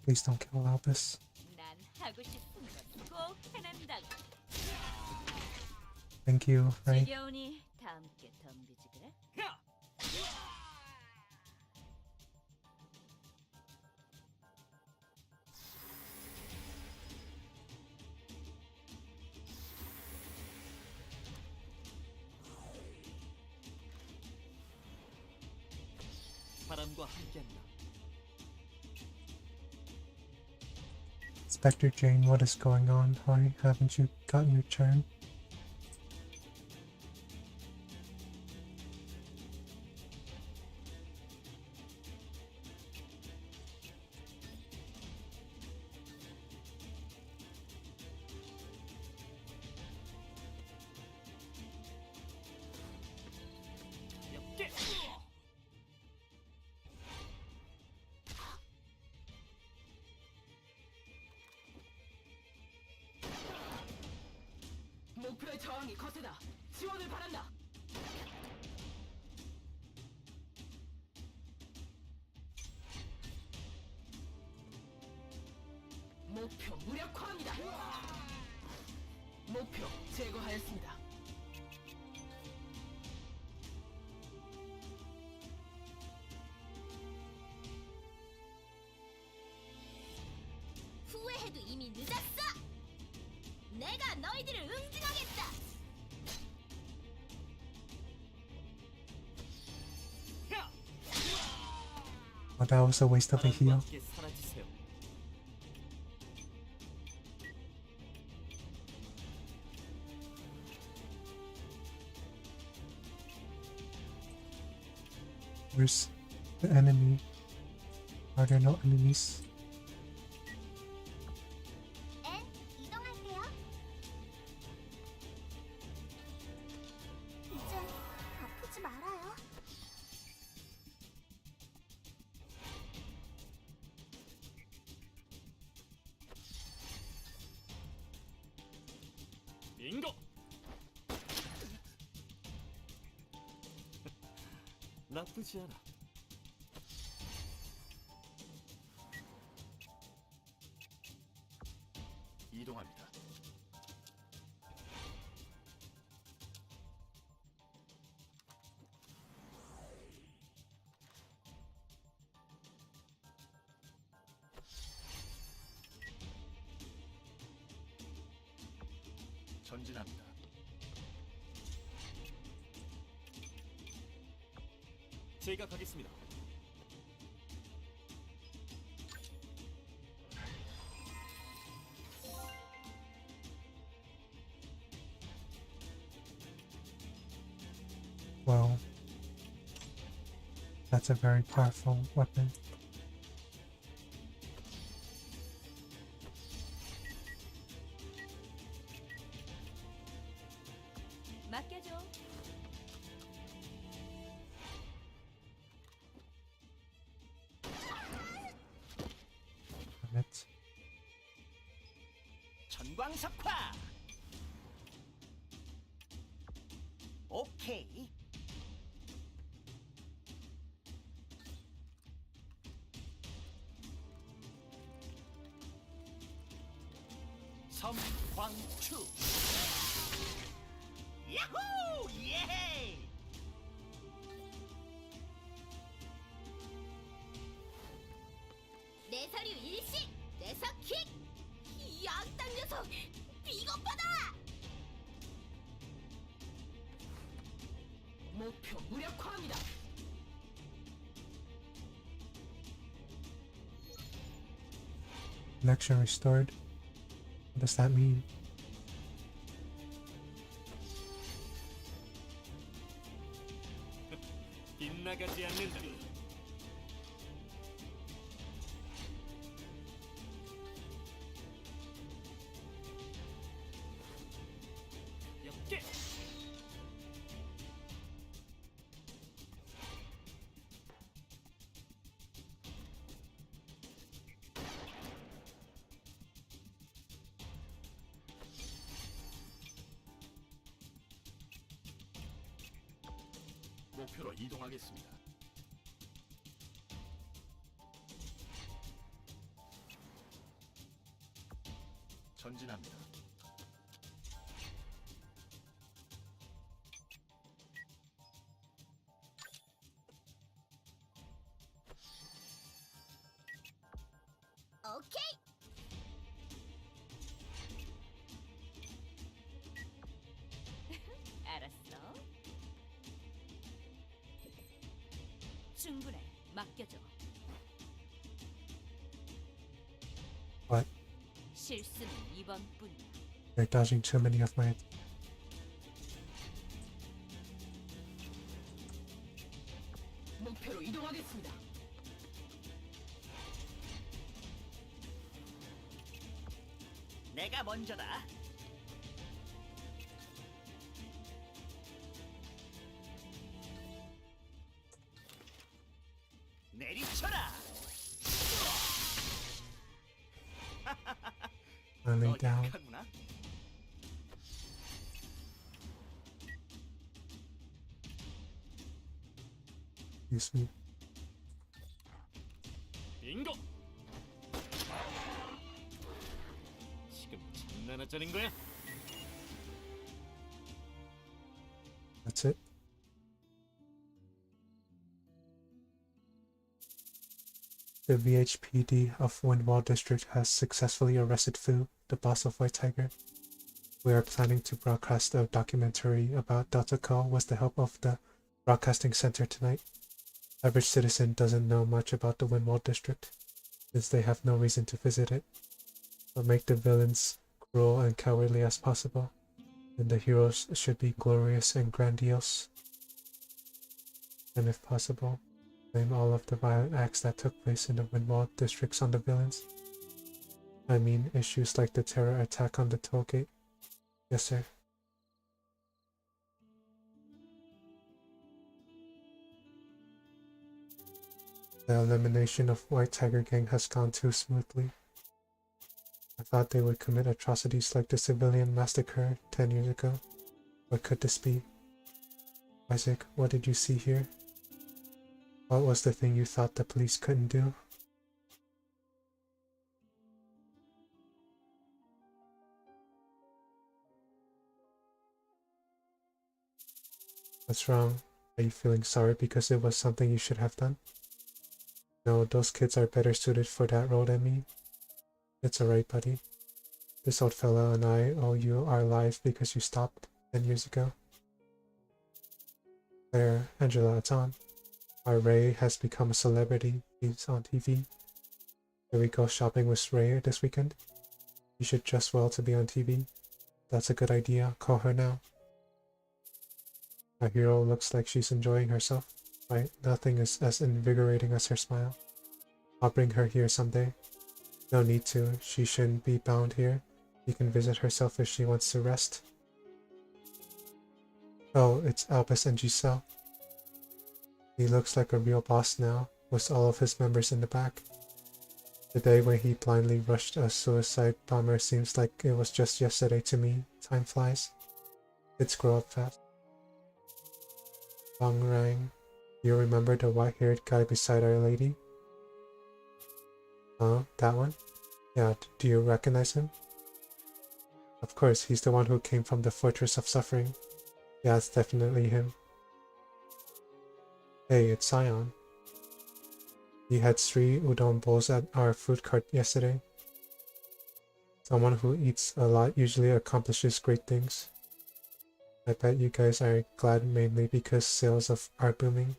Speaker 1: Please don't kill Albus.
Speaker 4: 난 하고 싶은 건 꼭 해낸다고.
Speaker 1: Thank you, right?
Speaker 4: 지겨우니 다 함께 덤비지 그래?
Speaker 2: 바람과 함께한다.
Speaker 1: Inspector Jane, what is going on? Why haven't you gotten your turn?
Speaker 3: 상황이 거세다. 지원을 바란다. 목표 무력화합니다. 목표 제거하였습니다.
Speaker 4: 후회해도 이미 늦었어. 내가 너희들을 응징하겠다.
Speaker 1: Oh, that was a waste of a heal.
Speaker 2: 함께 사라지세요.
Speaker 1: Where's the enemy? Are there no enemies?
Speaker 4: 엔, 이동할게요. 이제 아프지 말아요.
Speaker 2: 빙고. 나쁘지 않아.
Speaker 5: 이동합니다. 전진합니다.
Speaker 2: 제가 가겠습니다.
Speaker 1: Well, that's a very powerful weapon.
Speaker 4: 맡겨줘.
Speaker 1: Damn it.
Speaker 5: 전광석화. 오케이. 섬광추. 야호! 예!
Speaker 4: 내 서류 일식, 내 서킥. 이 양당 녀석 비겁하다.
Speaker 3: 목표 무력화합니다.
Speaker 1: Connection restored. What does that mean?
Speaker 2: 빗나가지 않는다. 역계.
Speaker 5: 목표로 이동하겠습니다. 전진합니다.
Speaker 4: 오케이. 알았어. 충분해. 맡겨줘.
Speaker 1: What?
Speaker 4: 실수는 이번뿐이야.
Speaker 1: You're dodging too many of my...
Speaker 3: 목표로 이동하겠습니다.
Speaker 5: 내가 먼저다. 내리쳐라.
Speaker 1: Finally
Speaker 5: 너
Speaker 1: down.
Speaker 5: 약하구나.
Speaker 1: Excuse me.
Speaker 2: 빙고. 지금 장난하자는 거야?
Speaker 1: That's it. The VHPD of Windwall District has successfully arrested Fu, the boss of White Tiger. We are planning to broadcast a documentary about Delta Call with the help of the Broadcasting Center tonight. Average citizen doesn't know much about the Windwall District, since they have no reason to visit it, but make the villains cruel and cowardly as possible, and the heroes should be glorious and grandiose. And if possible, blame all of the violent acts that took place in the Windwall districts on the villains. I mean, issues like the terror attack on the toll gate. Yes, sir. The elimination of White Tiger Gang has gone too smoothly. I thought they would commit atrocities like the civilian massacre 10 years ago. What could this be? Isaac, what did you see here? What was the thing you thought the police couldn't do? What's wrong? Are you feeling sorry because it was something you should have done? No, those kids are better suited for that role than me. It's alright, buddy. This old fellow and I owe you our lives because you stopped 10 years ago. There, Angela, it's on. Our Ray has become a celebrity. He's on TV. Can we go shopping with Ray this weekend? You should dress well to be on TV. That's a good idea. Call her now. Our hero looks like she's enjoying herself. Right? Nothing is as invigorating as her smile. I'll bring her here someday. No need to. She shouldn't be bound here. She can visit herself if she wants to rest. Oh, it's Albus and Giselle. He looks like a real boss now, with all of his members in the back. The day when he blindly rushed a suicide bomber seems like it was just yesterday to me. Time flies. Kids grow up fast. Bong rang. You remember the white-haired guy beside Our Lady? Oh, that one? Yeah, do you recognize him? Of course, he's the one who came from the Fortress of Suffering. Yeah, it's definitely him. Hey, it's Sion. He had 3 udon bowls at our food cart yesterday. Someone who eats a lot usually accomplishes great things. I bet you guys are glad mainly because sales are booming.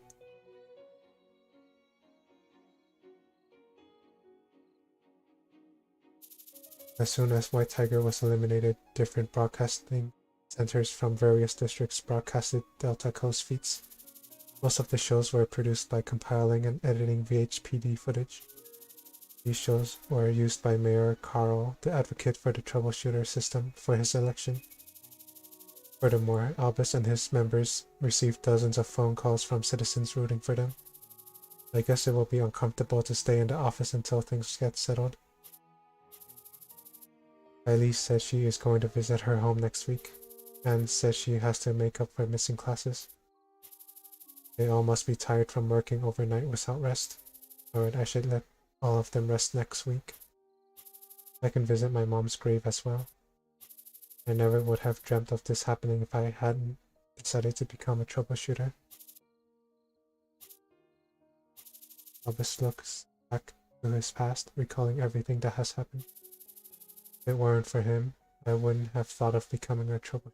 Speaker 1: As soon as White Tiger was eliminated, different broadcasting centers from various districts broadcasted Delta Coast feeds. Most of the shows were produced by compiling and editing VHPD footage. These shows were used by Mayor Carl, the advocate for the troubleshooter system, for his election. Furthermore, Albus and his members received dozens of phone calls from citizens rooting for them. I guess it will be uncomfortable to stay in the office until things get settled. Kylie says she is going to visit her home next week, and says she has to make up for missing classes. They all must be tired from working overnight without rest. Lord, I should let all of them rest next week. I can visit my mom's grave as well. I never would have dreamt of this happening if I hadn't decided to become a troubleshooter. Albus looks back to his past, recalling everything that has happened. If it weren't for him, I wouldn't have thought of becoming a troubleshooter.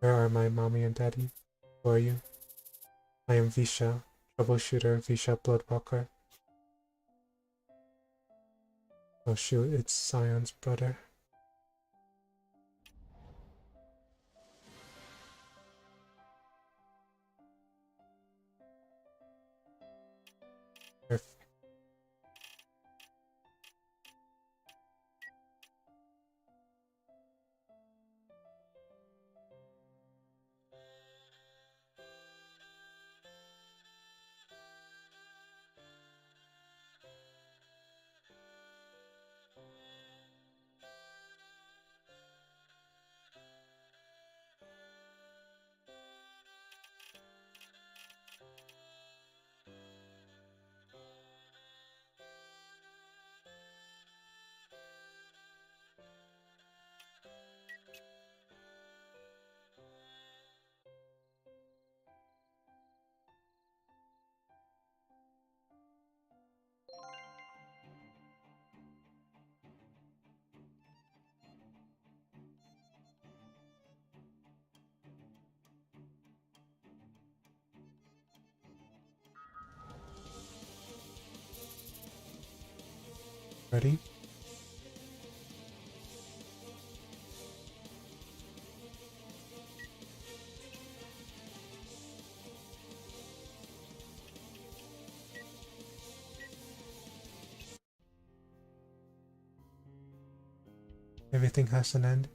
Speaker 1: Where are my mommy and daddy? Who are you? I am Visha, troubleshooter Visha Bloodwalker. Oh shoot, it's Sion's brother. Ready? Everything has an end.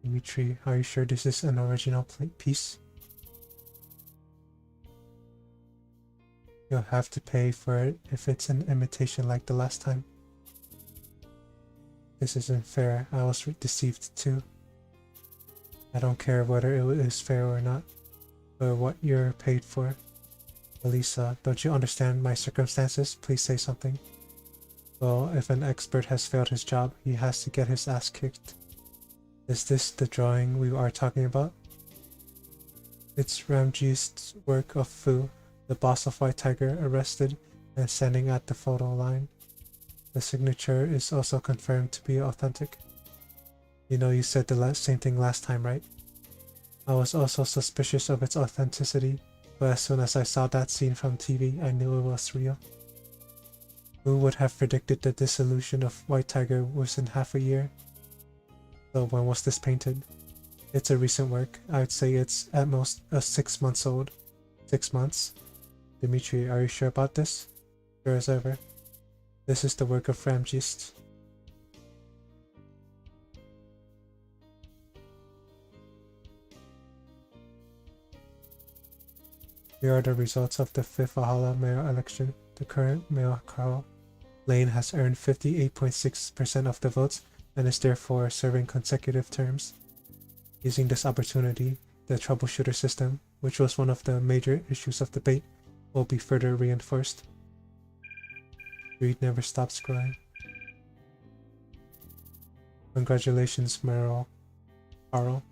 Speaker 1: Dimitri, are you sure this is an original piece? You'll have to pay for it if it's an imitation like the last time. This isn't fair. I was deceived too. I don't care whether it is fair or not, or what you're paid for. Elisa, don't you understand my circumstances? Please say something. Well, if an expert has failed his job, he has to get his ass kicked. Is this the drawing we are talking about? It's Ramjee's work of Fu, the boss of White Tiger, arrested and standing at the photo line. The signature is also confirmed to be authentic. You know you said the same thing last time, right? I was also suspicious of its authenticity, but as soon as I saw that scene from TV, I knew it was real. Who would have predicted the dissolution of White Tiger within half a year? So when was this painted? It's a recent work. I would say it's at most 6 months old. 6 months? Dimitri, are you sure about this? Sure as ever. This is the work of Ramjeest. Here are the results of the 5th Valhalla mayor election. The current mayor, Carl Lane, has earned 58.6% of the votes and is therefore serving consecutive terms. Using this opportunity, the troubleshooter system, which was one of the major issues of debate, will be further reinforced. Greed never stops growing. Congratulations, Mayor Carl.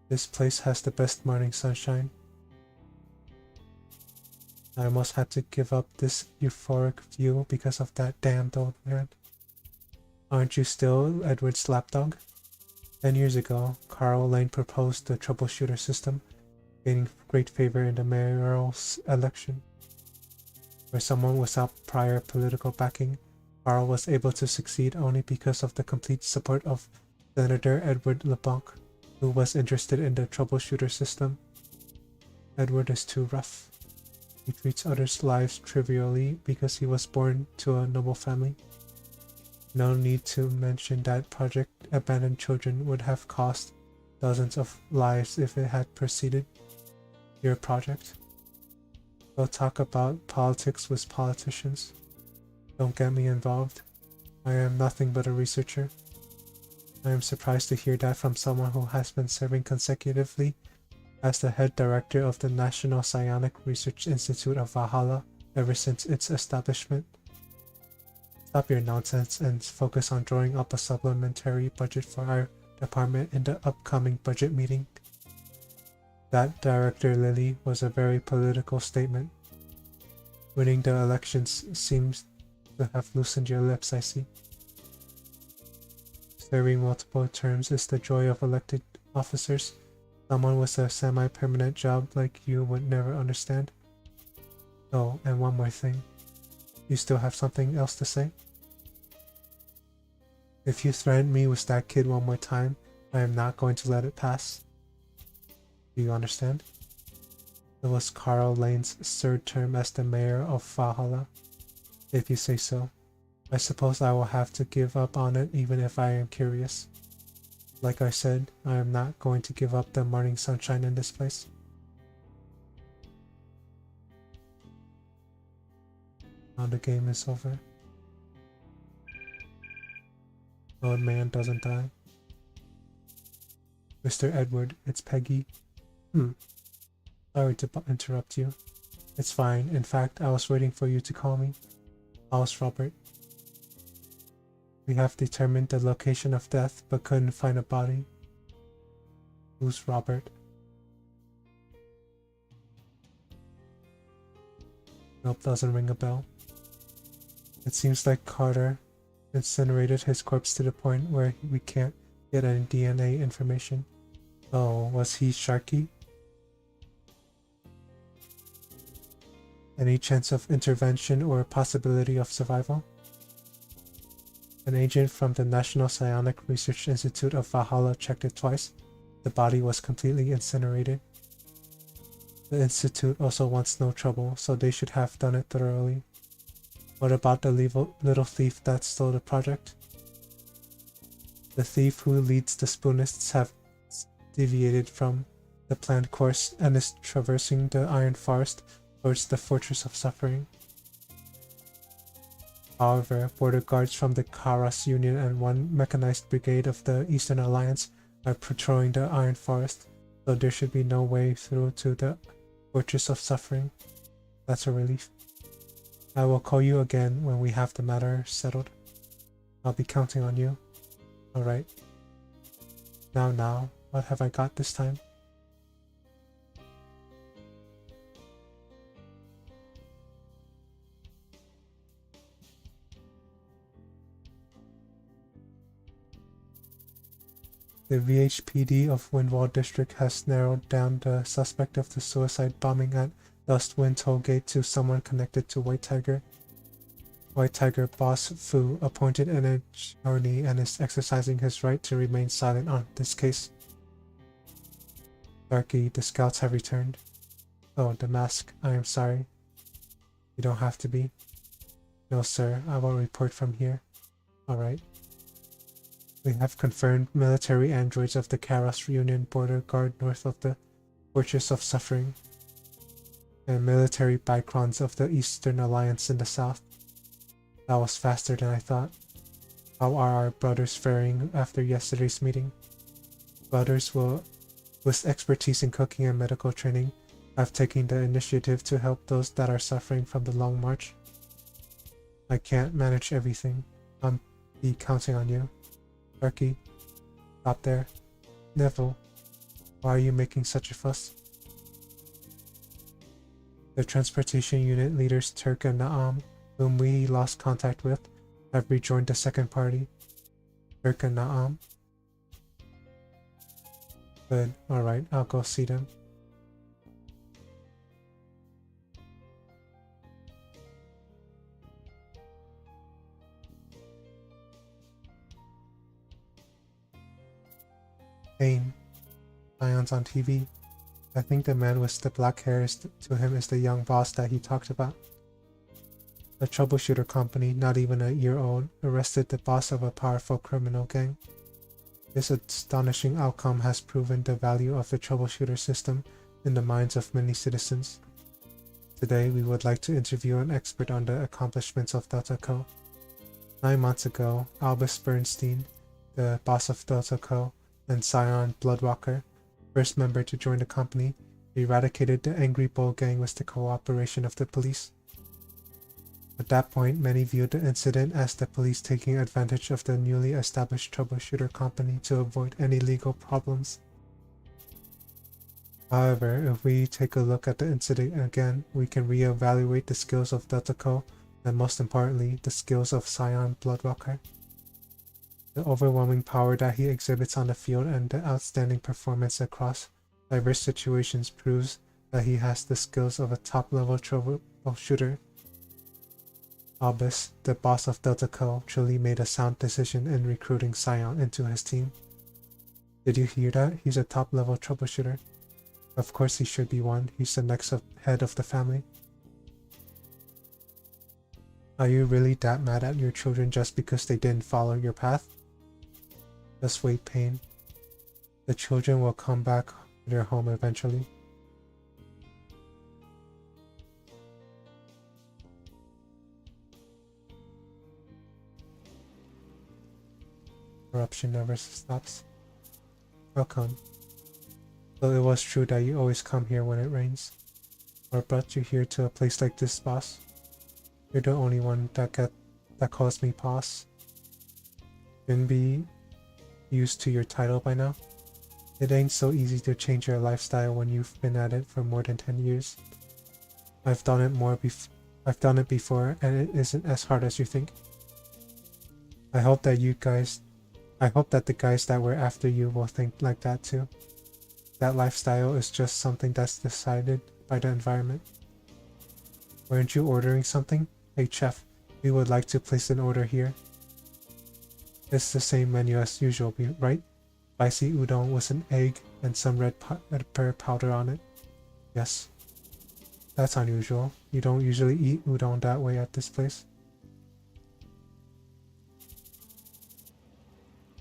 Speaker 1: This place has the best morning sunshine. I almost had to give up this euphoric view because of that damned old man. Aren't you still Edward's lapdog? 10 years ago, Carl Lane proposed the troubleshooter system, gaining great favor in the mayoral election. For someone without prior political backing, Carl was able to succeed only because of the complete support of Senator Edward LeBlanc, who was interested in the troubleshooter system. Edward is too rough. He treats others' lives trivially because he was born to a noble family. No need to mention that Project Abandoned Children would have cost dozens of lives if it had preceded your project. Go talk about politics with politicians. Don't get me involved. I am nothing but a researcher. I am surprised to hear that from someone who has been serving consecutively as the head director of the National Psionic Research Institute of Valhalla ever since its establishment. Stop your nonsense and focus on drawing up a supplementary budget for our department in the upcoming budget meeting. That, Director Lilly, was a very political statement. Winning the elections seems to have loosened your lips, I see. Serving multiple terms is the joy of elected officers. Someone with a semi-permanent job like you would never understand. Oh, and one more thing. You still have something else to say? If you threaten me with that kid one more time, I am not going to let it pass. Do you understand? It was Carl Lane's 3rd term as the mayor of Valhalla. If you say so. I suppose I will have to give up on it even if I am curious. Like I said, I am not going to give up the morning sunshine in this place. Now the game is over. Old man doesn't die. Mr. Edward, it's Peggy. Sorry to interrupt you. It's fine. In fact, I was waiting for you to call me. How's Robert? We have determined the location of death, but couldn't find a body. Who's Robert? Nope, doesn't ring a bell. It seems like Carter incinerated his corpse to the point where we can't get any DNA information. Oh, was he Sharky? Any chance of intervention or possibility of survival? An agent from the National Psionic Research Institute of Valhalla checked it twice. The body was completely incinerated. The institute also wants no trouble, so they should have done it thoroughly. What about the little thief that stole the project? The thief who leads the Spoonists have deviated from the planned course and is traversing the Iron Forest towards the Fortress of Suffering. However, border guards from the Karas Union and one mechanized brigade of the Eastern Alliance are patrolling the Iron Forest, so there should be no way through to the Fortress of Suffering. That's a relief. I will call you again when we have the matter settled. I'll be counting on you. Alright. Now, what have I got this time? The VHPD of Windwall District has narrowed down the suspect of the suicide bombing at Dustwind Tollgate to someone connected to White Tiger. White Tiger boss Fu appointed an attorney and is exercising his right to remain silent on this case. Darky, the scouts have returned. Oh, the mask. I am sorry. You don't have to be. No, sir. I will report from here. Alright. We have confirmed military androids of the Karas Union border guard north of the Fortress of Suffering, and military Bicrons of the Eastern Alliance in the south. That was faster than I thought. How are our brothers faring after yesterday's meeting? Brothers with expertise in cooking and medical training have taken the initiative to help those that are suffering from the long march. I can't manage everything. I'll be counting on you. Darky, stop there. Neville, why are you making such a fuss? The transportation unit leaders Turk and Naam, whom we lost contact with, have rejoined the second party. Turk and Naam? Good, alright, I'll go see them. Pain. Ions on TV. I think the man with the black hair to him is the young boss that he talked about. The Troubleshooter company, not even a year old, arrested the boss of a powerful criminal gang. This astonishing outcome has proven the value of the Troubleshooter system in the minds of many citizens. Today, we would like to interview an expert on the accomplishments of Delta Co. 9 months ago, Albus Bernstein, the boss of Delta Co., and Scion Bloodwalker, first member to join the company, eradicated the Angry Bull gang with the cooperation of the police. At that point, many viewed the incident as the police taking advantage of the newly established Troubleshooter company to avoid any legal problems. However, if we take a look at the incident again, we can re-evaluate the skills of Delta Co, and most importantly, the skills of Scion Bloodwalker. The overwhelming power that he exhibits on the field and the outstanding performance across diverse situations proves that he has the skills of a top-level troubleshooter. Albus, the boss of Delta Co, truly made a sound decision in recruiting Scion into his team. Did you hear that? He's a top-level troubleshooter. Of course he should be one. He's the next head of the family. Are you really that mad at your children just because they didn't follow your path? Just wait, Pain. The children will come back to their home eventually. Corruption never stops. Welcome. So it was true that you always come here when it rains. Or brought you here to a place like this, boss. You're the only one that calls me boss. Shouldn't be used to your title by now. It ain't so easy to change your lifestyle when you've been at it for more than 10 years. I've done it before, and it isn't as hard as you think. I hope that the guys that were after you will think like that too. That lifestyle is just something that's decided by the environment. Weren't you ordering something? Hey chef, we would like to place an order here. It's the same menu as usual, right? Spicy udon with an egg and some red pepper powder on it. Yes. That's unusual. You don't usually eat udon that way at this place.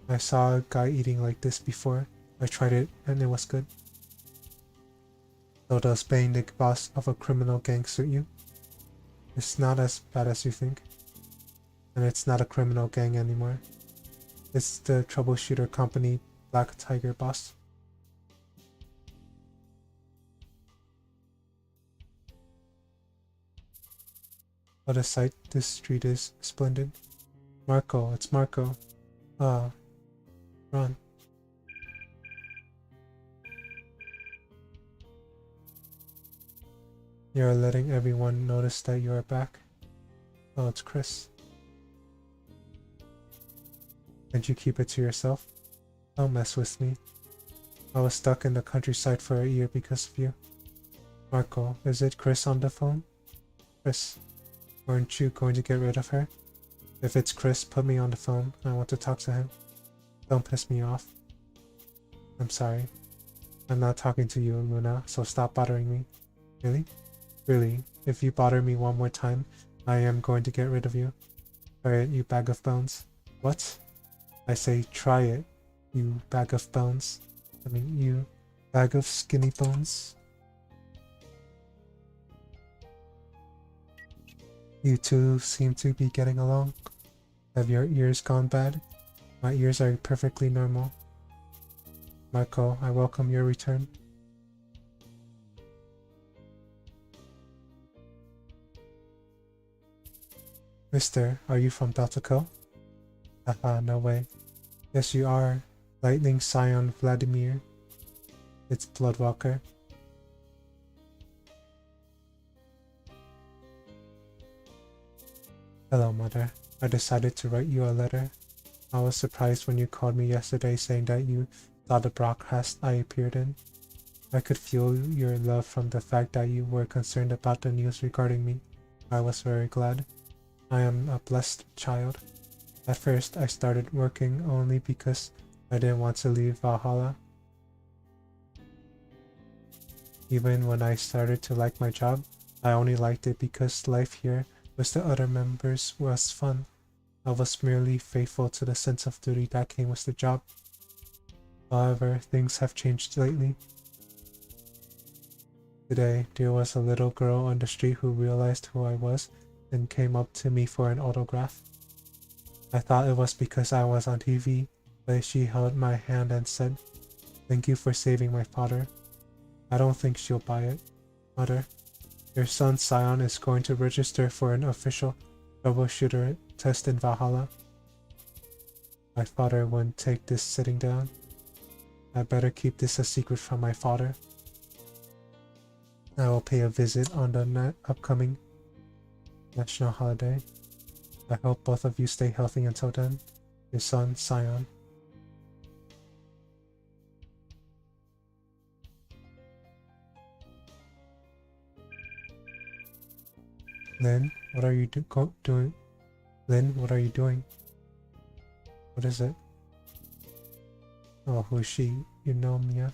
Speaker 1: I saw a guy eating like this before. I tried it and it was good. So does being the boss of a criminal gang suit you? It's not as bad as you think. And it's not a criminal gang anymore. It's the Troubleshooter Company Black Tiger boss. What a sight this street is. Splendid. Marco, it's Marco. Run. You're letting everyone notice that you are back. Oh, it's Chris. Can't you keep it to yourself? Don't mess with me. I was stuck in the countryside for a year because of you. Marco, is it Chris on the phone? Chris, weren't you going to get rid of her? If it's Chris, put me on the phone. I want to talk to him. Don't piss me off. I'm sorry. I'm not talking to you, Luna, so stop bothering me. Really? Really, if you bother me one more time, I am going to get rid of you. Try it, you bag of bones. What? I say try it, you bag of bones. I mean, you bag of skinny bones. You two seem to be getting along. Have your ears gone bad? My ears are perfectly normal. Marco, I welcome your return. Mister, are you from Deltaco? Haha, no way. Yes, you are. Lightning Scion Vladimir. It's Bloodwalker. Hello, Mother. I decided to write you a letter. I was surprised when you called me yesterday saying that you saw the broadcast I appeared in. I could feel your love from the fact that you were concerned about the news regarding me. I was very glad. I am a blessed child. At first, I started working only because I didn't want to leave Valhalla. Even when I started to like my job, I only liked it because life here with the other members was fun. I was merely faithful to the sense of duty that came with the job. However, things have changed lately. Today, there was a little girl on the street who realized who I was and came up to me for an autograph. I thought it was because I was on TV, but she held my hand and said, "Thank you for saving my father." I don't think she'll buy it. Mother, your son Scion is going to register for an official troubleshooter test in Valhalla. My father wouldn't take this sitting down. I better keep this a secret from my father. I will pay a visit on the upcoming national holiday. I hope both of you stay healthy until then. Your son, Scion. Lynn, what are you doing? Lynn, what are you doing? What is it? Oh, who is she? You know Mia?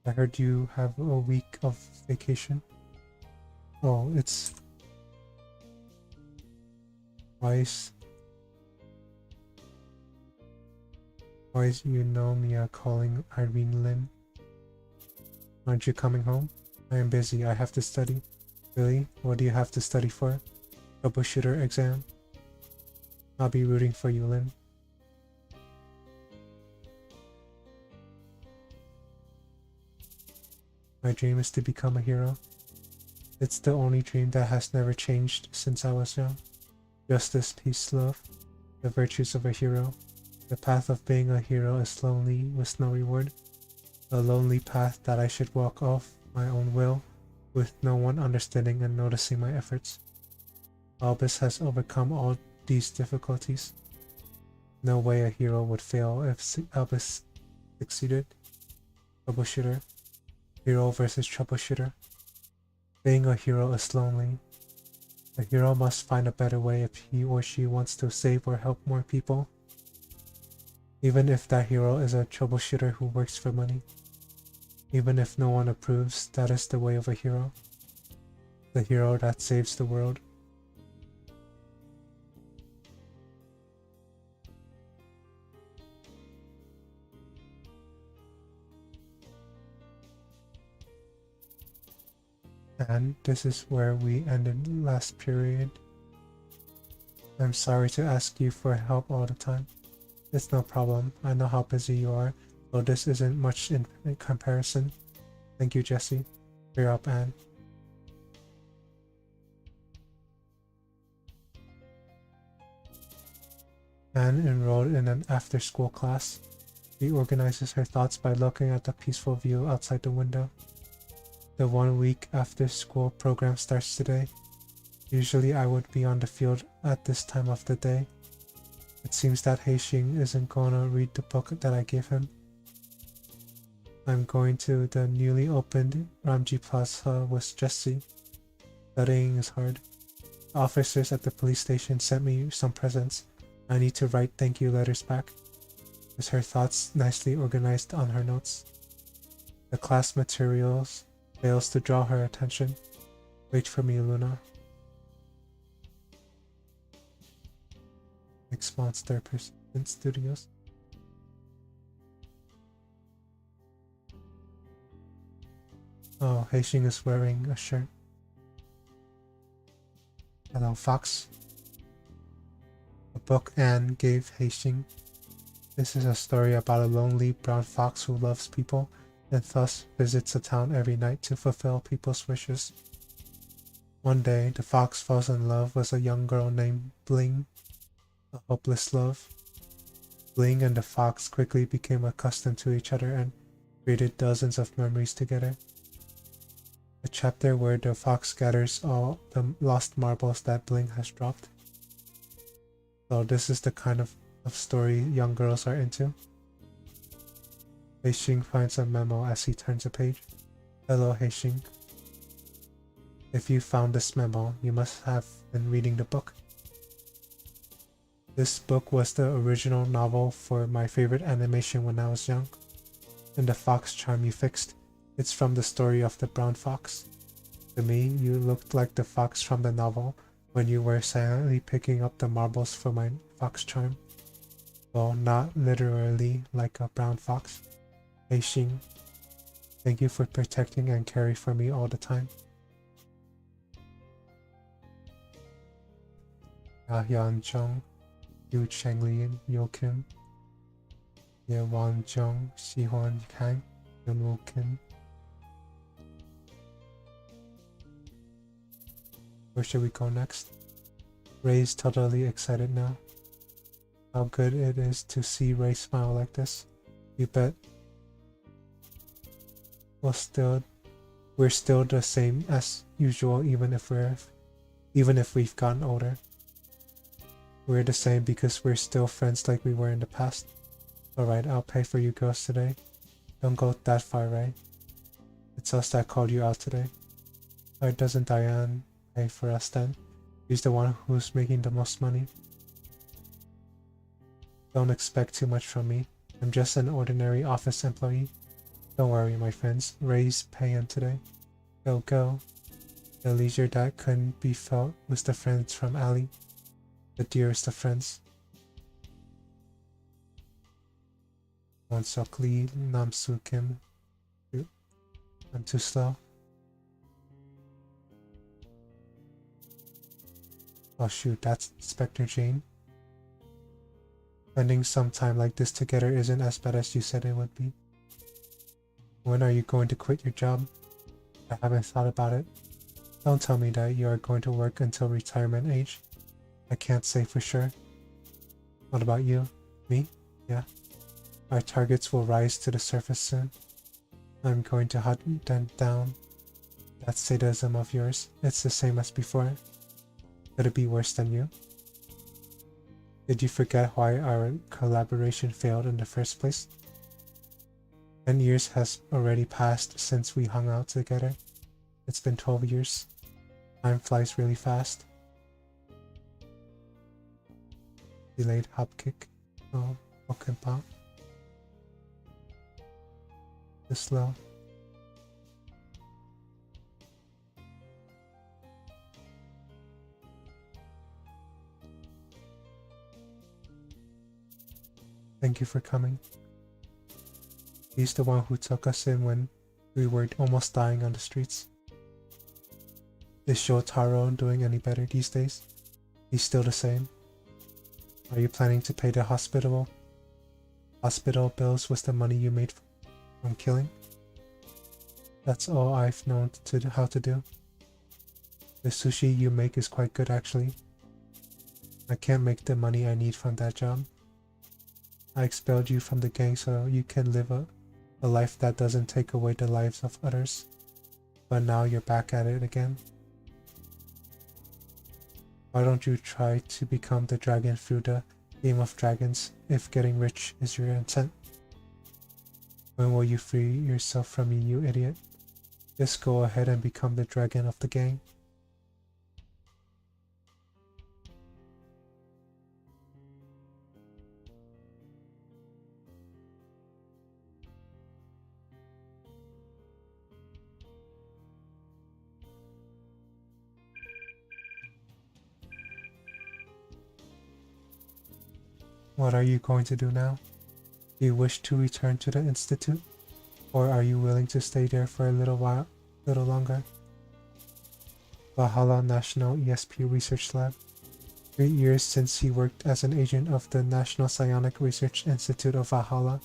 Speaker 1: I heard you have a week of vacation. Oh, it's... Why is you know Mia calling Irene Lynn? Aren't you coming home? I am busy. I have to study. Really? What do you have to study for? Troubleshooter exam. I'll be rooting for you, Lynn. My dream is to become a hero. It's the only dream that has never changed since I was young. Justice, peace, love, the virtues of a hero. The path of being a hero is lonely with no reward. A lonely path that I should walk off my own will, with no one understanding and noticing my efforts. Albus has overcome all these difficulties. No way a hero would fail if Albus succeeded. Troubleshooter. Hero versus troubleshooter. Being a hero is lonely. The hero must find a better way if he or she wants to save or help more people. Even if that hero is a troubleshooter who works for money. Even if no one approves, that is the way of a hero. The hero that saves the world. And this is where we ended last period. I'm sorry to ask you for help all the time. It's no problem. I know how busy you are, so this isn't much in comparison. Thank you, Jesse. Cheer up, Anne. Anne enrolled in an after-school class. She organizes her thoughts by looking at the peaceful view outside the window. The 1 week after school program starts today. Usually I would be on the field at this time of the day. It seems that Heixing isn't gonna read the book that I gave him. I'm going to the newly opened Ramji Plaza with Jesse. Studying is hard. The officers at the police station sent me some presents. I need to write thank you letters back. With her thoughts nicely organized on her notes. The class materials fails to draw her attention. Wait for me, Luna. Next Monster Persistent Studios. Oh, Heixing is wearing a shirt. Hello, Fox. A book Anne gave Heixing. This is a story about a lonely brown fox who loves people and thus visits a town every night to fulfill people's wishes. One day, the fox falls in love with a young girl named Bling, a hopeless love. Bling and the fox quickly became accustomed to each other and created dozens of memories together. A chapter where the fox gathers all the lost marbles that Bling has dropped. So this is the kind of story young girls are into. Heixing finds a memo as he turns a page. Hello, Heixing. If you found this memo, you must have been reading the book. This book was the original novel for my favorite animation when I was young. And the fox charm you fixed, it's from the story of the brown fox. To me, you looked like the fox from the novel when you were silently picking up the marbles for my fox charm. Well, not literally like a brown fox. Heixing, thank you for protecting and caring for me all the time. Yan Zhong, Yu Chenglian, Yo Kim, Ye Wan Zhong, Xi Huan Kang, Yun Wu Kim. Where should we go next? Ray's totally excited now. How good it is to see Ray smile like this. You bet. We're still the same as usual even if we've gotten older. We're the same because we're still friends like we were in the past. Alright, I'll pay for you girls today. Don't go that far, Ray. It's us that called you out today. Why doesn't Diane pay for us then? She's the one who's making the most money. Don't expect too much from me. I'm just an ordinary office employee. Don't worry, my friends. Ray's paying today. Go, go. The leisure that couldn't be felt was the friends from Ali. The dearest of friends. Won Sok Lee, Nam Soo Kim. I'm too slow. Oh shoot, that's Inspector Jane. Spending some time like this together isn't as bad as you said it would be. When are you going to quit your job? I haven't thought about it. Don't tell me that you are going to work until retirement age. I can't say for sure. What about you? Me? Yeah. Our targets will rise to the surface soon. I'm going to hunt them down. That sadism of yours, it's the same as before. Could it be worse than you? Did you forget why our collaboration failed in the first place? 10 years has already passed since we hung out together. It's been 12 years. Time flies really fast. Delayed hop kick. Oh, fucking pop. Too slow. Thank you for coming. He's the one who took us in when we were almost dying on the streets. Is Shotaro doing any better these days? He's still the same. Are you planning to pay the hospital bills with the money you made from killing? That's all I've known how to do. The sushi you make is quite good actually. I can't make the money I need from that job. I expelled you from the gang so you can live a life that doesn't take away the lives of others. But now you're back at it again. Why don't you try to become the dragon through the Game of Dragons if getting rich is your intent? When will you free yourself from me, you idiot? Just go ahead and become the dragon of the gang. What are you going to do now? Do you wish to return to the Institute? Or are you willing to stay there for a little longer? Valhalla National ESP Research Lab. 3 years since he worked as an agent of the National Psionic Research Institute of Valhalla.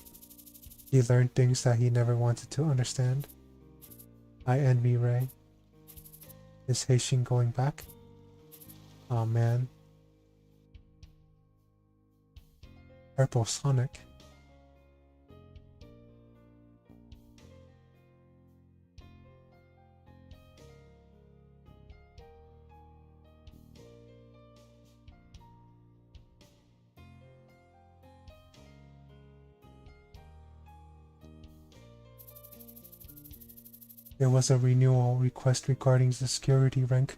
Speaker 1: He learned things that he never wanted to understand. I envy Ray. Is Heishin going back? Aw man. Purple Sonic. There was a renewal request regarding the security rank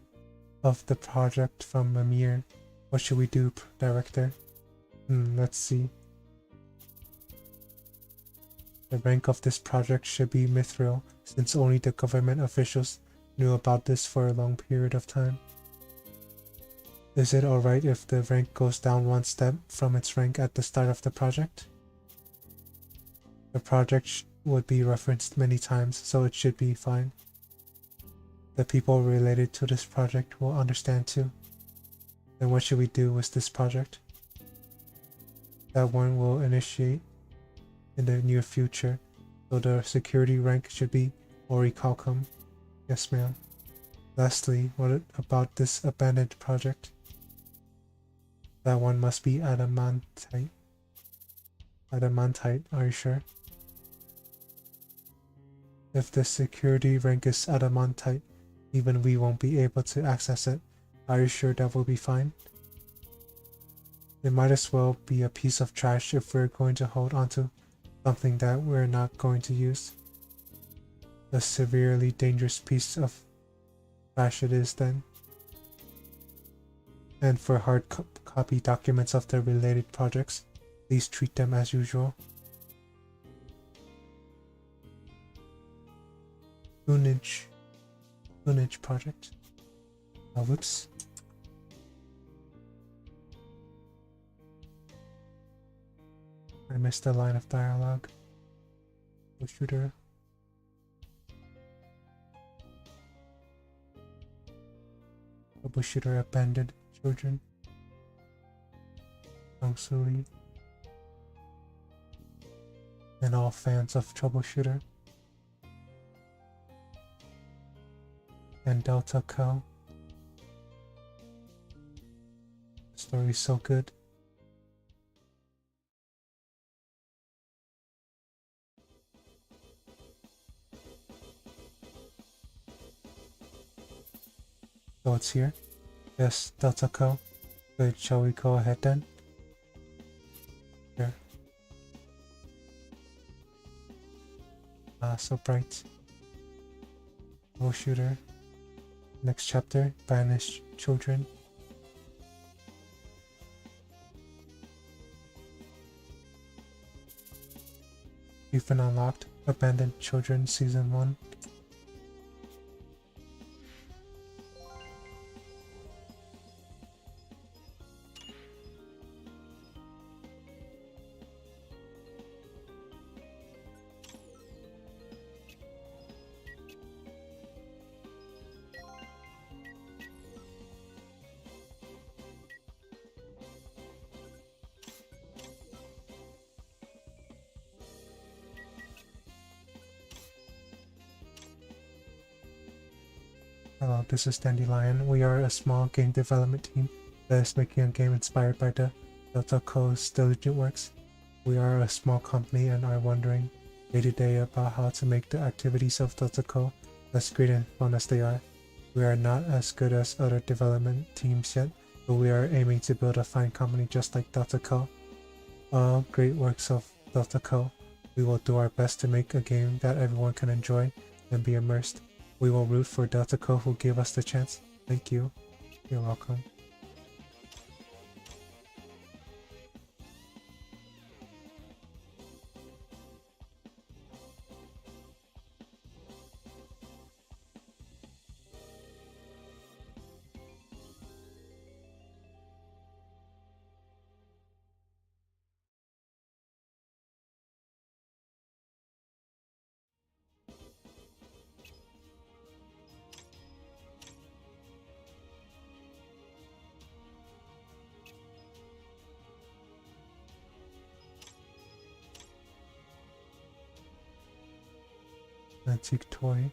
Speaker 1: of the project from Amir. What should we do, Director? Let's see. The rank of this project should be Mithril, since only the government officials knew about this for a long period of time. Is it alright if the rank goes down 1 step from its rank at the start of the project? The project would be referenced many times, so it should be fine. The people related to this project will understand too. Then what should we do with this project? That one will initiate in the near future, so the security rank should be Orichalcum. Yes, ma'am. Lastly, what about this abandoned project? That one must be Adamantite. Adamantite, are you sure? If the security rank is Adamantite, even we won't be able to access it. Are you sure that will be fine? It might as well be a piece of trash if we're going to hold onto something that we're not going to use. A severely dangerous piece of trash it is then. And for hard copy documents of the related projects, please treat them as usual. Tunage project. Oh, whoops. I missed a line of dialogue. Shooter. Troubleshooter abandoned children. Suli. And all fans of Troubleshooter. And Delta Co. The story's so good. So it's here. Yes, Delta Co. Good, shall we go ahead then? Here. So bright. Shooter. Next chapter, banished children. You've been unlocked. Abandoned Children Season 1. Hello, this is Dandelion. We are a small game development team that is making a game inspired by the Delta Co's diligent works. We are a small company and are wondering day to day about how to make the activities of Delta Co as great and fun as they are. We are not as good as other development teams yet, but we are aiming to build a fine company just like Delta Co. All great works of Delta Co. We will do our best to make a game that everyone can enjoy and be immersed. We will root for Delta Co who gave us the chance. Thank you. You're welcome. Antique toy.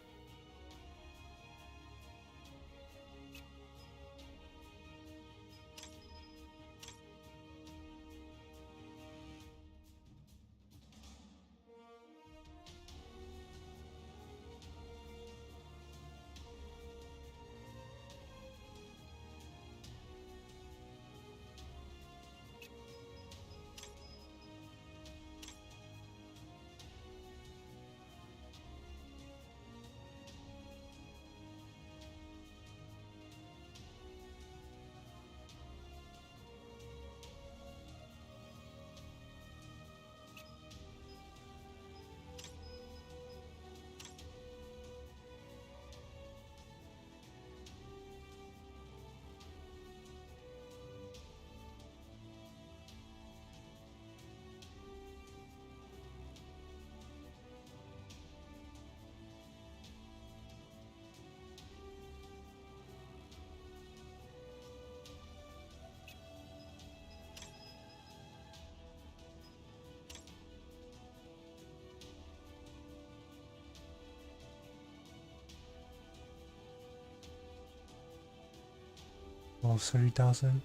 Speaker 1: Oh, 30,000.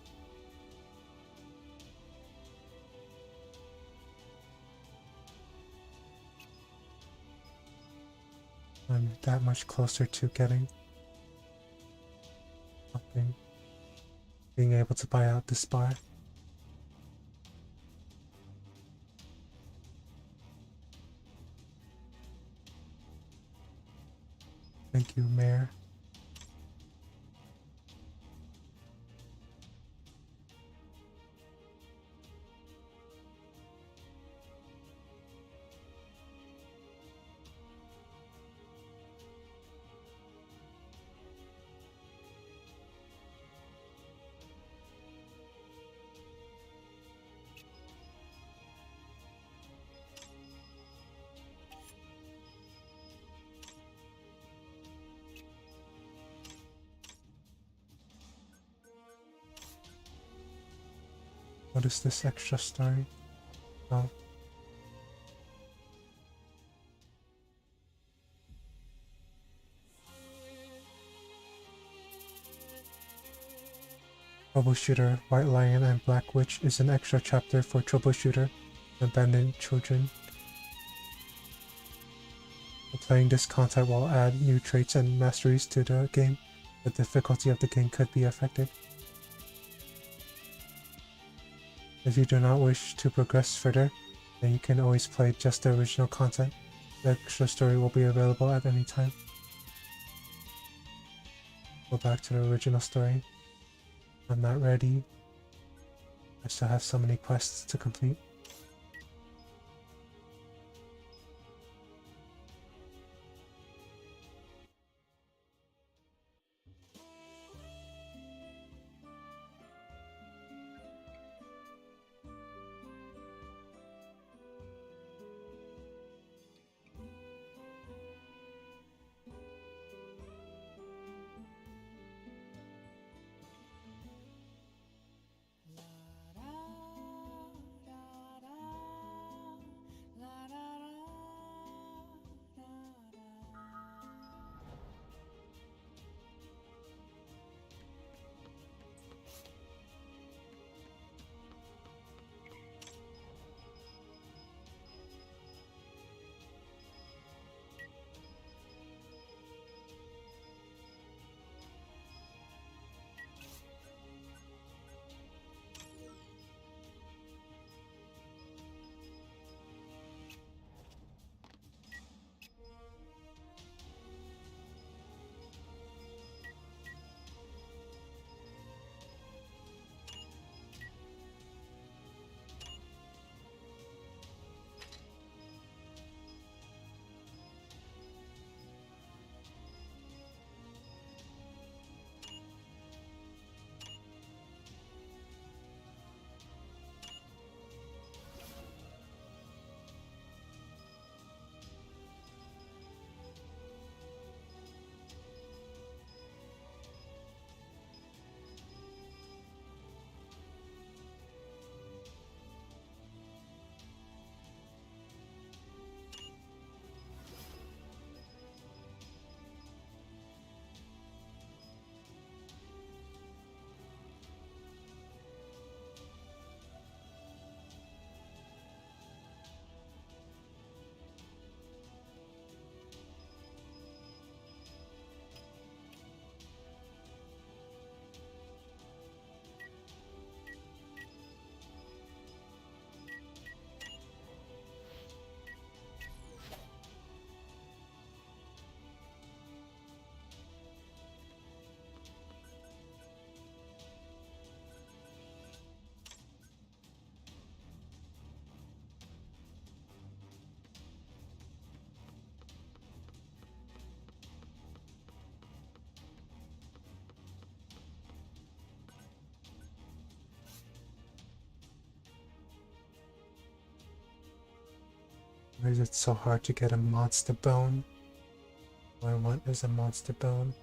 Speaker 1: I'm that much closer to getting something, being able to buy out this bar. Thank you, Mayor. What is this extra story? Oh. Troubleshooter, White Lion, and Black Witch is an extra chapter for Troubleshooter, Abandoned Children. Playing this content will add new traits and masteries to the game. The difficulty of the game could be affected. If you do not wish to progress further, then you can always play just the original content. The extra story will be available at any time. Go back to the original story. I'm not ready. I still have so many quests to complete. Why is it so hard to get a monster bone? All I want is a monster bone.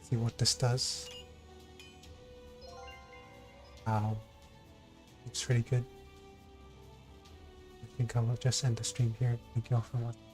Speaker 1: See what this does. Wow. Looks pretty good. I think I will just end the stream here. Thank you all for watching.